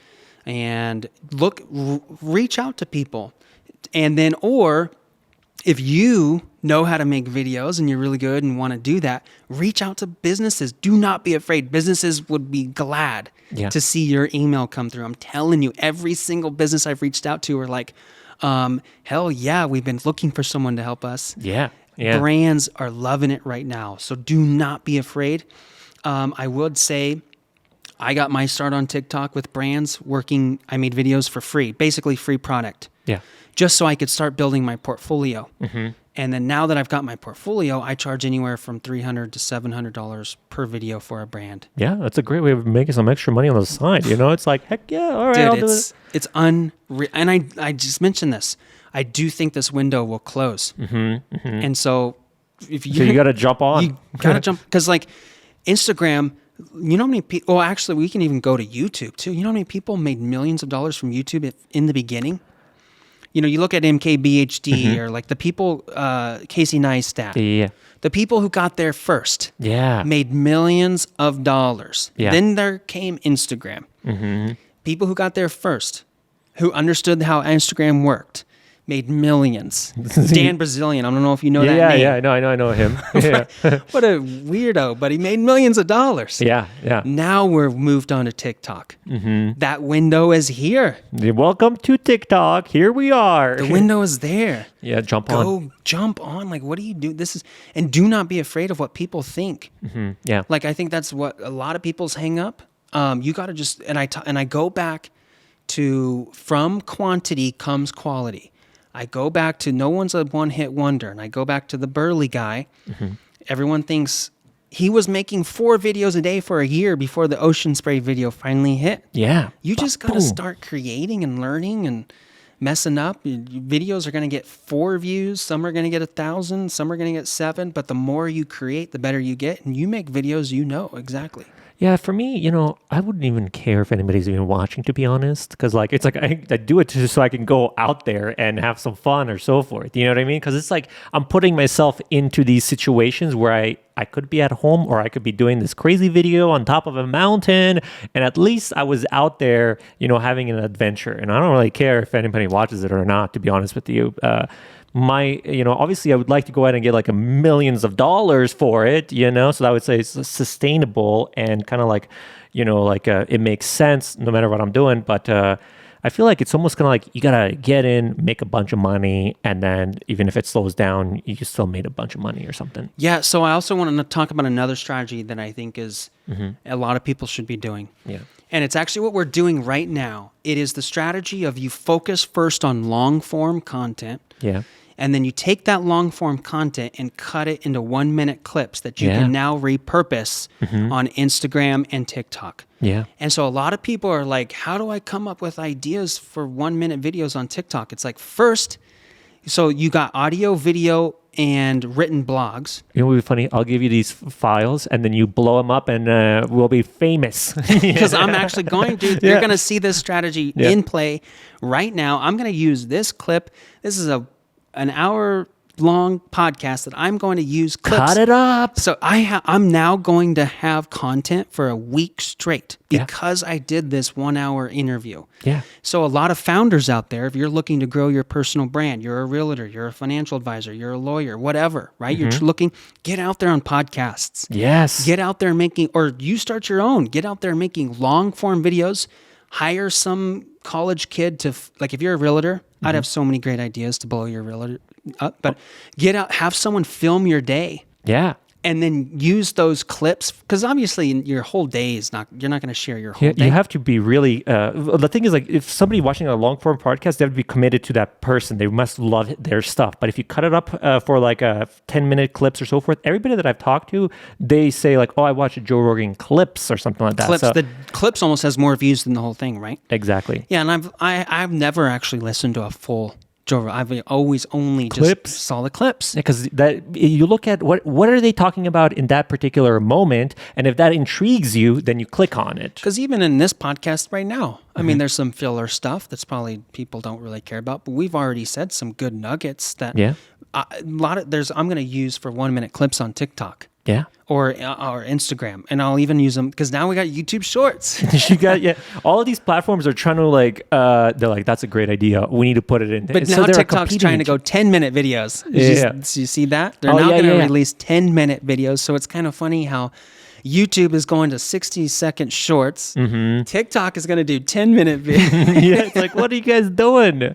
[SPEAKER 1] and reach out to people. And then, or if you know how to make videos and you're really good and want to do that, reach out to businesses. Do not be afraid. Businesses would be glad
[SPEAKER 2] Yeah.
[SPEAKER 1] to see your email come through. I'm telling you, every single business I've reached out to are like, hell yeah, we've been looking for someone to help us.
[SPEAKER 2] Yeah. Yeah.
[SPEAKER 1] Brands are loving it right now. So do not be afraid. I would say I got my start on TikTok with brands working. I made videos for free, basically free product.
[SPEAKER 2] Yeah.
[SPEAKER 1] Just so I could start building my portfolio. Mm-hmm. And then now that I've got my portfolio, I charge anywhere from $300 to $700 per video for a brand.
[SPEAKER 2] Yeah, that's a great way of making some extra money on the side. It's like, heck yeah, all right, I'll
[SPEAKER 1] Dude,
[SPEAKER 2] do it.
[SPEAKER 1] it's unreal. And I just mentioned this. I do think this window will close. Mm-hmm, mm-hmm. And so if
[SPEAKER 2] So you got to jump on.
[SPEAKER 1] you got to jump, because like Instagram, you know how many people, actually we can even go to YouTube too. You know how many people made millions of dollars from YouTube in the beginning? You look at MKBHD or like the people, Casey Neistat,
[SPEAKER 2] Yeah.
[SPEAKER 1] the people who got there first
[SPEAKER 2] Yeah.
[SPEAKER 1] made millions of dollars.
[SPEAKER 2] Yeah.
[SPEAKER 1] Then there came Instagram. Mm-hmm. People who got there first, who understood how Instagram worked, made millions. Dan Brazilian, I don't know if you know that name.
[SPEAKER 2] Yeah, I know him. Yeah.
[SPEAKER 1] What a weirdo, but he made millions of dollars.
[SPEAKER 2] Yeah.
[SPEAKER 1] Now we're moved on to TikTok. Mm-hmm. That window is here.
[SPEAKER 2] Welcome to TikTok. Here we are.
[SPEAKER 1] The window is there.
[SPEAKER 2] Yeah, jump on.
[SPEAKER 1] Go jump on. Like, what do you do? And do not be afraid of what people think.
[SPEAKER 2] Mm-hmm. Yeah.
[SPEAKER 1] Like, I think that's what a lot of people's hang up. You got to just, and I go back to, from quantity comes quality. I go back to no one's a one-hit wonder, and I go back to the Burley guy. Mm-hmm. Everyone thinks he was making 4 videos a day for a year before the ocean spray video finally hit.
[SPEAKER 2] Yeah.
[SPEAKER 1] You just got to
[SPEAKER 2] Boom.
[SPEAKER 1] start creating and learning and messing up. Your videos are going to get 4 views. Some are going to get 1,000. Some are going to get 7. But the more you create, the better you get. And you make videos, exactly.
[SPEAKER 2] Yeah, for me, I wouldn't even care if anybody's even watching, to be honest, because like it's like I do it just so I can go out there and have some fun or so forth. You know what I mean? Because it's like I'm putting myself into these situations where I could be at home or I could be doing this crazy video on top of a mountain, and at least I was out there, having an adventure. And I don't really care if anybody watches it or not, to be honest with you. Obviously I would like to go ahead and get like millions of dollars for it, so I would say it's sustainable and kind of like, it makes sense no matter what I'm doing. But I feel like it's almost kind of like you got to get in, make a bunch of money, and then even if it slows down, you still made a bunch of money or something.
[SPEAKER 1] Yeah. So I also want to talk about another strategy that I think is a lot of people should be doing.
[SPEAKER 2] Yeah.
[SPEAKER 1] And it's actually what we're doing right now. It is the strategy of you focus first on long form content.
[SPEAKER 2] Yeah.
[SPEAKER 1] And then you take that long form content and cut it into 1-minute clips that you
[SPEAKER 2] Yeah.
[SPEAKER 1] can now repurpose on Instagram and TikTok.
[SPEAKER 2] Yeah.
[SPEAKER 1] And so a lot of people are like, how do I come up with ideas for 1-minute videos on TikTok? It's like, first, so you got audio, video, and written blogs.
[SPEAKER 2] It would be funny. I'll give you these files, and then you blow them up, and we'll be famous.
[SPEAKER 1] Because I'm actually going to. You're going to see this strategy in play right now. I'm going to use this clip. This is an hour-long podcast that I'm going to use clips.
[SPEAKER 2] Cut it up.
[SPEAKER 1] So I'm now going to have content for a week straight because I did this 1-hour interview.
[SPEAKER 2] Yeah.
[SPEAKER 1] So a lot of founders out there, if you're looking to grow your personal brand, you're a realtor, you're a financial advisor, you're a lawyer, whatever, right? You're looking, get out there on podcasts.
[SPEAKER 2] Yes.
[SPEAKER 1] Get out there making, or you start your own, get out there making long form videos, hire some college kid to, like if you're a realtor, I'd have so many great ideas to blow your realtor up, but get out, have someone film your day.
[SPEAKER 2] Yeah.
[SPEAKER 1] and then use those clips, because obviously your whole day is you're not going to share your whole day.
[SPEAKER 2] You have to be really, the thing is, like, if somebody watching a long form podcast, they have to be committed to that person. They must love their stuff. But if you cut it up for like 10-minute clips or so forth, everybody that I've talked to, they say like, oh, I watched Joe Rogan clips or something like that.
[SPEAKER 1] Clips,
[SPEAKER 2] So,
[SPEAKER 1] the clips almost has more views than the whole thing, right?
[SPEAKER 2] exactly.
[SPEAKER 1] Yeah, and I've never actually listened to a full Joe Rogan. I've always only
[SPEAKER 2] Clips.
[SPEAKER 1] just saw the clips.
[SPEAKER 2] Because that you look at what are they talking about in that particular moment, and if that intrigues you, then you click on it.
[SPEAKER 1] Because even in this podcast right now, I mean, there's some filler stuff that's probably people don't really care about, but we've already said some good nuggets that I'm going to use for 1-minute clips on TikTok.
[SPEAKER 2] Yeah.
[SPEAKER 1] Or Instagram, and I'll even use them because now we got YouTube Shorts.
[SPEAKER 2] You got all of these platforms are trying to like they're like, that's a great idea, we need to put it in.
[SPEAKER 1] But
[SPEAKER 2] So
[SPEAKER 1] now
[SPEAKER 2] they're
[SPEAKER 1] TikTok's
[SPEAKER 2] competing
[SPEAKER 1] trying to go 10-minute videos. You see that? They're now going to release 10-minute videos. So it's kind of funny how YouTube is going to 60-second shorts. TikTok is going to do 10-minute videos.
[SPEAKER 2] Yeah, it's like, what are you guys doing?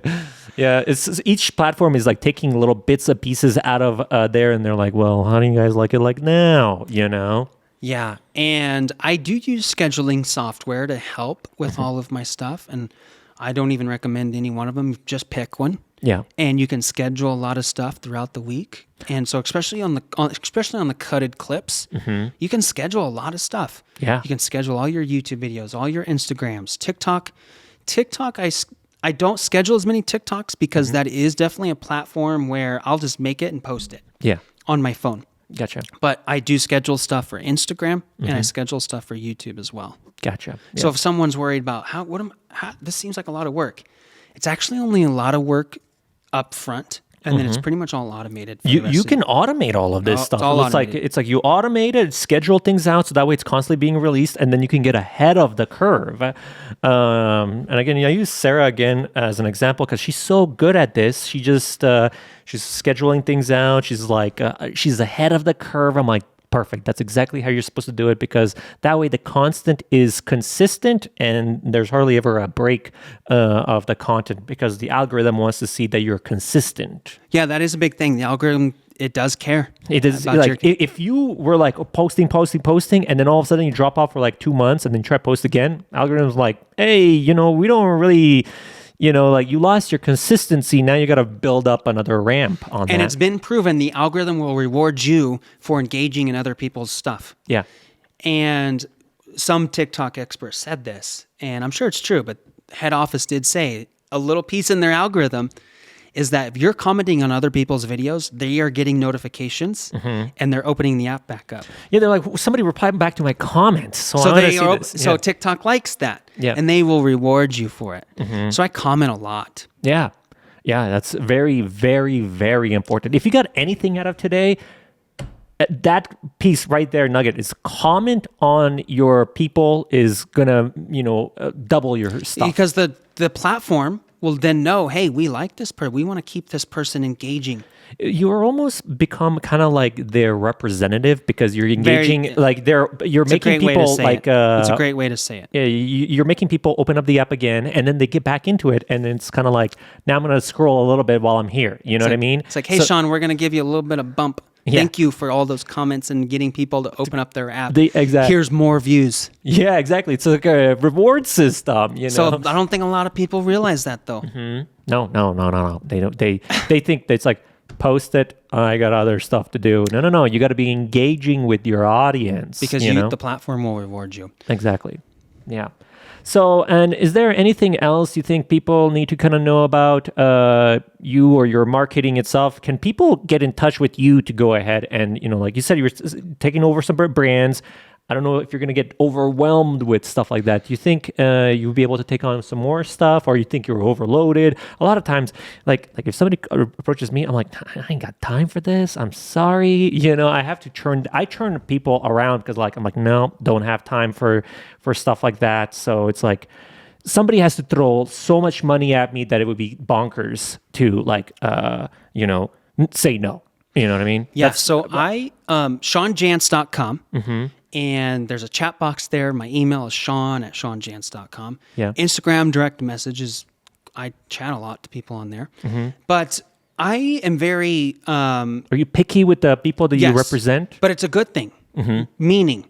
[SPEAKER 2] Yeah, it's each platform is like taking little bits and pieces out of there, and they're like, well, how do you guys like it like now? You know?
[SPEAKER 1] Yeah, and I do use scheduling software to help with all of my stuff, and I don't even recommend any one of them. Just pick one.
[SPEAKER 2] Yeah.
[SPEAKER 1] And you can schedule a lot of stuff throughout the week. And so especially on the cutted clips, you can schedule a lot of stuff.
[SPEAKER 2] Yeah.
[SPEAKER 1] You can schedule all your YouTube videos, all your Instagrams, TikTok, I don't schedule as many TikToks because that is definitely a platform where I'll just make it and post it.
[SPEAKER 2] Yeah.
[SPEAKER 1] On my phone.
[SPEAKER 2] Gotcha.
[SPEAKER 1] But I do schedule stuff for Instagram and I schedule stuff for YouTube as well.
[SPEAKER 2] Gotcha. Yeah.
[SPEAKER 1] So if someone's worried about this seems like a lot of work, it's actually only a lot of work up front, and then it's pretty much all automated.
[SPEAKER 2] You can automate all of this stuff. It's like you automate it, schedule things out, so that way it's constantly being released, and then you can get ahead of the curve. And again, I use Sarah again as an example because she's so good at this. She just she's scheduling things out. She's like she's ahead of the curve. I'm like, perfect. That's exactly how you're supposed to do it, because that way the constant is consistent and there's hardly ever a break of the content, because the algorithm wants to see that you're consistent.
[SPEAKER 1] Yeah, that is a big thing. The algorithm, it does care.
[SPEAKER 2] It is like if you were like posting, and then all of a sudden you drop off for like 2 months and then try to post again, algorithm's like, hey, we don't really... like you lost your consistency. Now you got to build up another ramp on that.
[SPEAKER 1] And it's been proven the algorithm will reward you for engaging in other people's stuff.
[SPEAKER 2] Yeah.
[SPEAKER 1] And some TikTok experts said this, and I'm sure it's true, but head office did say a little piece in their algorithm is that if you're commenting on other people's videos, they are getting notifications and they're opening the app back up.
[SPEAKER 2] Yeah, they're like, somebody replied back to my comments. So
[SPEAKER 1] TikTok likes that.
[SPEAKER 2] Yeah.
[SPEAKER 1] And they will reward you for it. So I comment a lot.
[SPEAKER 2] Yeah. Yeah, that's very, very, very important. If you got anything out of today, that piece right there, nugget, is comment on your people is going to, double your stuff.
[SPEAKER 1] Because the platform will then know, hey, we like this person. We want to keep this person engaging.
[SPEAKER 2] You're almost become kind of like their representative, because you're engaging, you're making people like...
[SPEAKER 1] it's a great way to say it.
[SPEAKER 2] Yeah, you're making people open up the app again, and then they get back into it, and it's kind of like, now I'm going to scroll a little bit while I'm here. You know what I mean?
[SPEAKER 1] It's like, hey, Sean, we're going to give you a little bit of bump. Yeah. Thank you for all those comments and getting people to open up their app.
[SPEAKER 2] Exactly.
[SPEAKER 1] Here's more views.
[SPEAKER 2] Yeah, exactly. It's like a reward system,
[SPEAKER 1] So I don't think a lot of people realize that, though.
[SPEAKER 2] No. They don't. They think it's like, post it. I got other stuff to do. No. You got to be engaging with your audience,
[SPEAKER 1] because the platform will reward you.
[SPEAKER 2] Exactly. Yeah. So, and is there anything else you think people need to kind of know about you or your marketing itself? Can people get in touch with you to go ahead and, like you said, you were taking over some brands. I don't know if you're going to get overwhelmed with stuff like that. Do you think you'll be able to take on some more stuff, or you think you're overloaded? A lot of times, like if somebody approaches me, I'm like, I ain't got time for this. I'm sorry. I have to turn people around, because I'm like, no, don't have time for stuff like that. So it's like somebody has to throw so much money at me that it would be bonkers to say no. You know what I mean?
[SPEAKER 1] Yeah. SeanJantz.com. And there's a chat box there. My email is sean@seanjantz.com.
[SPEAKER 2] Yeah.
[SPEAKER 1] Instagram direct messages. I chat a lot to people on there. But I am very
[SPEAKER 2] Are you picky with the people that you
[SPEAKER 1] yes,
[SPEAKER 2] represent?
[SPEAKER 1] but it's a good thing. Meaning,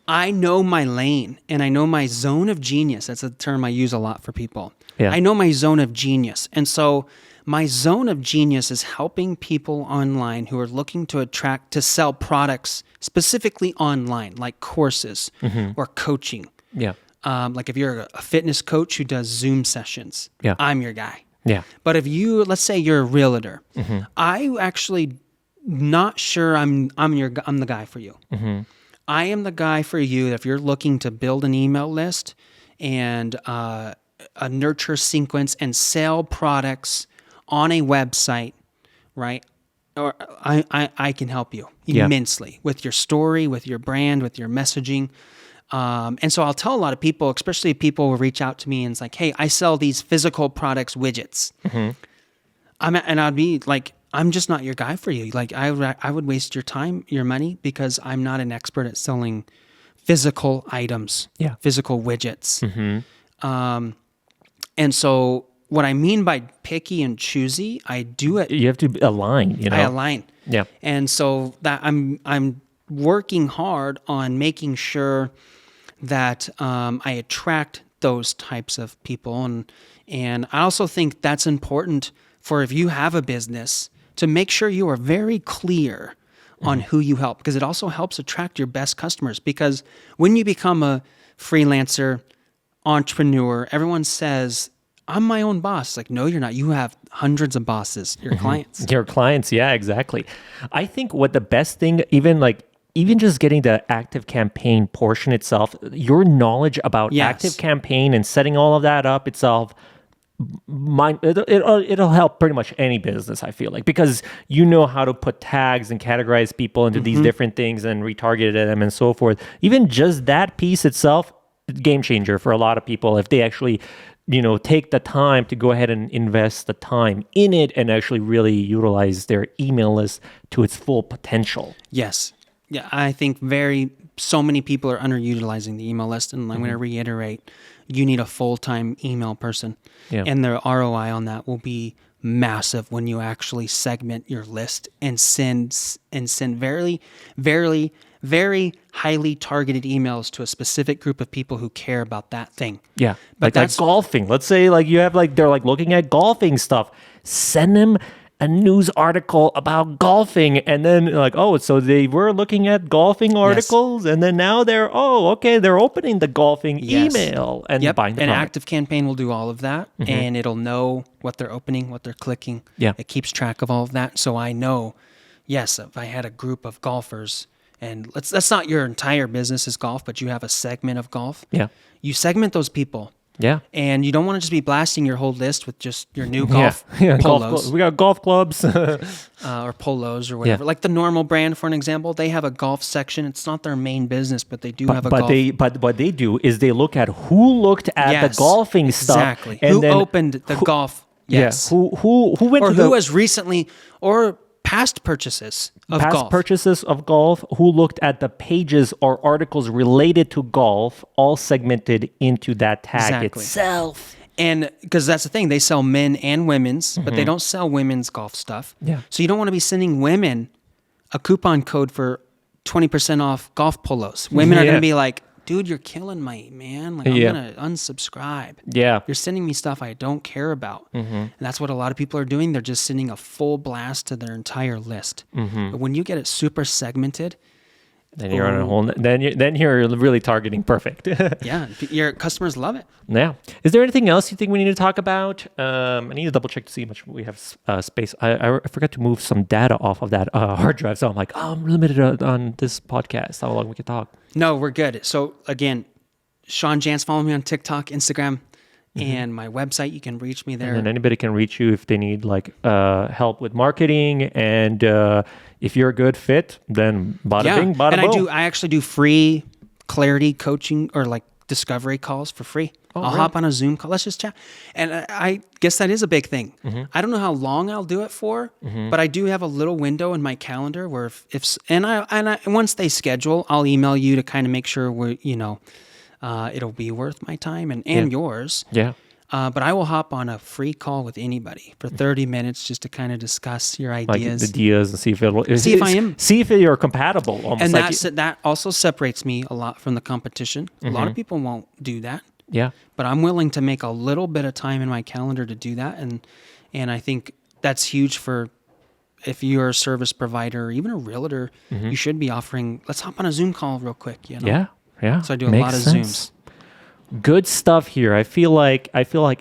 [SPEAKER 1] I know my lane and I know my zone of genius. That's a term I use a lot for people.
[SPEAKER 2] Yeah.
[SPEAKER 1] I know my zone of genius. And so my zone of genius is helping people online who are looking to sell products specifically online, like courses or coaching.
[SPEAKER 2] Yeah.
[SPEAKER 1] Like if you're a fitness coach who does Zoom sessions,
[SPEAKER 2] Yeah.
[SPEAKER 1] I'm your guy.
[SPEAKER 2] Yeah.
[SPEAKER 1] But if let's say you're a realtor, I actually not sure I'm the guy for you. I am the guy for you if you're looking to build an email list and a nurture sequence and sell products on a website, right? Or I can help you immensely with your story, with your brand, with your messaging. And so I'll tell a lot of people, especially people will reach out to me and it's like, hey, I sell these physical products, widgets. And I'd be like, I'm just not your guy for you. Like I would waste your time, your money, because I'm not an expert at selling physical items, physical widgets. And so what I mean by picky and choosy, I do it.
[SPEAKER 2] You have to align, you know?
[SPEAKER 1] I align.
[SPEAKER 2] Yeah.
[SPEAKER 1] And so that I'm working hard on making sure that I attract those types of people. And I also think that's important for if you have a business to make sure you are very clear on who you help, because it also helps attract your best customers. Because when you become a freelancer, entrepreneur, everyone says, I'm my own boss. Like, no, you're not. You have hundreds of bosses, your clients.
[SPEAKER 2] Your clients, yeah, exactly. I think what the best thing, even just getting the Activecampaign portion itself, your knowledge about Activecampaign and setting all of that up itself, it'll help pretty much any business, I feel like, because you know how to put tags and categorize people into these different things and retarget them and so forth. Even just that piece itself, game changer for a lot of people if they actually take the time to go ahead and invest the time in it and actually really utilize their email list to its full potential.
[SPEAKER 1] Yes. Yeah, I think so many people are underutilizing the email list, and I'm going to reiterate, you need a full-time email person.
[SPEAKER 2] Yeah.
[SPEAKER 1] And the ROI on that will be massive when you actually segment your list and send very, very, very highly targeted emails to a specific group of people who care about that thing.
[SPEAKER 2] Yeah.
[SPEAKER 1] But
[SPEAKER 2] that's golfing. Let's say you have they're looking at golfing stuff. Send them a news article about golfing, and then so they were looking at golfing articles, and then now they're opening the golfing email and buying the product.
[SPEAKER 1] Activecampaign will do all of that, and it'll know what they're opening, what they're clicking.
[SPEAKER 2] Yeah.
[SPEAKER 1] It keeps track of all of that, so I know, yes, if I had a group of golfers, and that's not your entire business is golf, but you have a segment of golf.
[SPEAKER 2] Yeah.
[SPEAKER 1] You segment those people.
[SPEAKER 2] Yeah.
[SPEAKER 1] And you don't want to just be blasting your whole list with just your new golf polos.
[SPEAKER 2] We got golf clubs.
[SPEAKER 1] Or polos or whatever.
[SPEAKER 2] Yeah.
[SPEAKER 1] Like the Normal brand, for an example, they have a golf section. It's not their main business, but they do have a golf.
[SPEAKER 2] But what they do is they look at who looked at the golfing stuff.
[SPEAKER 1] Exactly.
[SPEAKER 2] And
[SPEAKER 1] who opened the golf. Yes.
[SPEAKER 2] Yeah. Who went
[SPEAKER 1] or
[SPEAKER 2] to
[SPEAKER 1] who has recently, or past purchases of golf.
[SPEAKER 2] Who looked at the pages or articles related to golf, all segmented into that tag itself.
[SPEAKER 1] And because that's the thing, they sell men and women's, but they don't sell women's golf stuff.
[SPEAKER 2] Yeah.
[SPEAKER 1] So you don't want to be sending women a coupon code for 20% off golf polos. Women are going to be like, dude, you're killing me, man. Like, I'm going to unsubscribe.
[SPEAKER 2] Yeah.
[SPEAKER 1] You're sending me stuff I don't care about. And that's what a lot of people are doing. They're just sending a full blast to their entire list. But when you get it super segmented,
[SPEAKER 2] then you're on a whole. Then you're really targeting perfect.
[SPEAKER 1] yeah, your customers love it.
[SPEAKER 2] Yeah. Is there anything else you think we need to talk about? I need to double check to see how much we have space. I forgot to move some data off of that hard drive, so I'm like, I'm limited on this podcast. How long we can talk?
[SPEAKER 1] No, we're good. So again, Sean Jantz, follow me on TikTok, Instagram, and my website. You can reach me there.
[SPEAKER 2] And then anybody can reach you if they need help with marketing, and if you're a good fit, then bada bing, bada boom.
[SPEAKER 1] I actually do free clarity coaching or discovery calls for free. I'll hop on a Zoom call. Let's just chat. And I guess that is a big thing. I don't know how long I'll do it for, but I do have a little window in my calendar where once they schedule, I'll email you to kind of make sure it'll be worth my time and yours.
[SPEAKER 2] Yeah.
[SPEAKER 1] But I will hop on a free call with anybody for 30 minutes just to kind of discuss your
[SPEAKER 2] Like
[SPEAKER 1] ideas.
[SPEAKER 2] ideas and see if it'll see if you're compatible. Almost
[SPEAKER 1] And
[SPEAKER 2] like
[SPEAKER 1] that also separates me a lot from the competition. A lot of people won't do that.
[SPEAKER 2] yeah.
[SPEAKER 1] But I'm willing to make a little bit of time in my calendar to do that. And I think that's huge for if you're a service provider or even a realtor, you should be offering, let's hop on a Zoom call real quick. You know?
[SPEAKER 2] Yeah. Yeah.
[SPEAKER 1] So I do a
[SPEAKER 2] Makes
[SPEAKER 1] lot of
[SPEAKER 2] sense.
[SPEAKER 1] Zooms.
[SPEAKER 2] Good stuff here. I feel like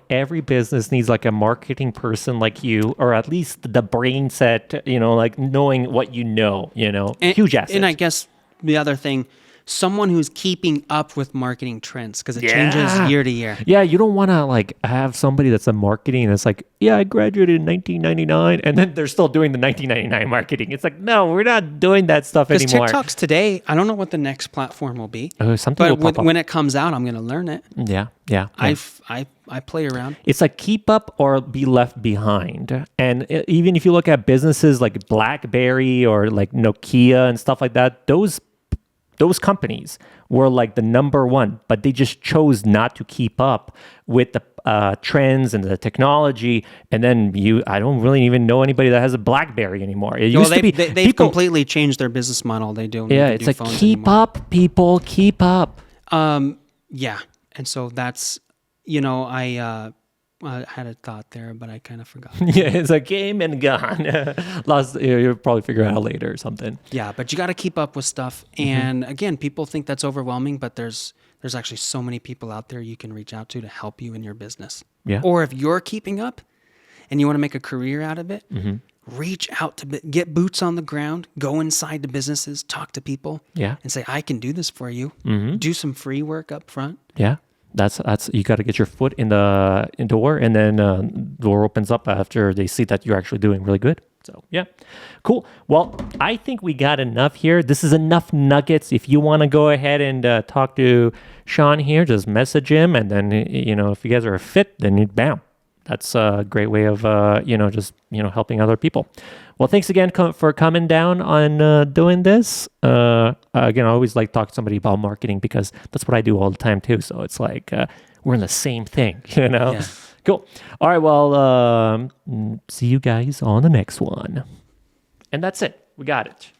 [SPEAKER 2] every business needs like a marketing person like you, or at least the brain set, like knowing what huge asset.
[SPEAKER 1] And I guess the other thing, someone who's keeping up with marketing trends because it changes year to year.
[SPEAKER 2] Yeah, you don't want to like have somebody that's a marketing that's like, yeah, I graduated in 1999, and then they're still doing the 1999 marketing. It's like, no, we're not doing that stuff
[SPEAKER 1] Because
[SPEAKER 2] anymore.
[SPEAKER 1] TikTok's today, I don't know what the next platform will be.
[SPEAKER 2] Something will
[SPEAKER 1] But
[SPEAKER 2] pop up.
[SPEAKER 1] when it comes out, I'm going to learn it.
[SPEAKER 2] Yeah.
[SPEAKER 1] I play around.
[SPEAKER 2] It's like keep up or be left behind. And even if you look at businesses like BlackBerry or like Nokia and stuff like that, those companies were like the number one, but they just chose not to keep up with the trends and the technology. And then I don't really even know anybody that has a BlackBerry anymore. It used to be
[SPEAKER 1] they've
[SPEAKER 2] people,
[SPEAKER 1] completely changed their business model. They do.
[SPEAKER 2] yeah, it's like keep up, people, keep up.
[SPEAKER 1] Yeah, and so that's I had a thought there, but I kind of forgot.
[SPEAKER 2] Yeah, it's like game and gone. Lost. You'll probably figure it out later or something.
[SPEAKER 1] Yeah, but you got to keep up with stuff. And again, people think that's overwhelming, but there's actually so many people out there you can reach out to help you in your business.
[SPEAKER 2] Yeah.
[SPEAKER 1] Or if you're keeping up and you want to make a career out of it, reach out to get boots on the ground, go inside the businesses, talk to people,
[SPEAKER 2] Yeah.
[SPEAKER 1] and say, I can do this for you. Do some free work up front.
[SPEAKER 2] Yeah. That's you got to get your foot in the door, and then door opens up after they see that you're actually doing really good. So yeah, cool. Well, I think we got enough here. This is enough nuggets. If you want to go ahead and talk to Sean here, just message him, and then if you guys are a fit, then bam. That's a great way of helping other people. Well, thanks again for coming down on doing this. Again, I always like talking to somebody about marketing because that's what I do all the time too. So it's like we're in the same thing,
[SPEAKER 1] Yeah.
[SPEAKER 2] Cool. All right. Well, see you guys on the next one. And that's it. We got it.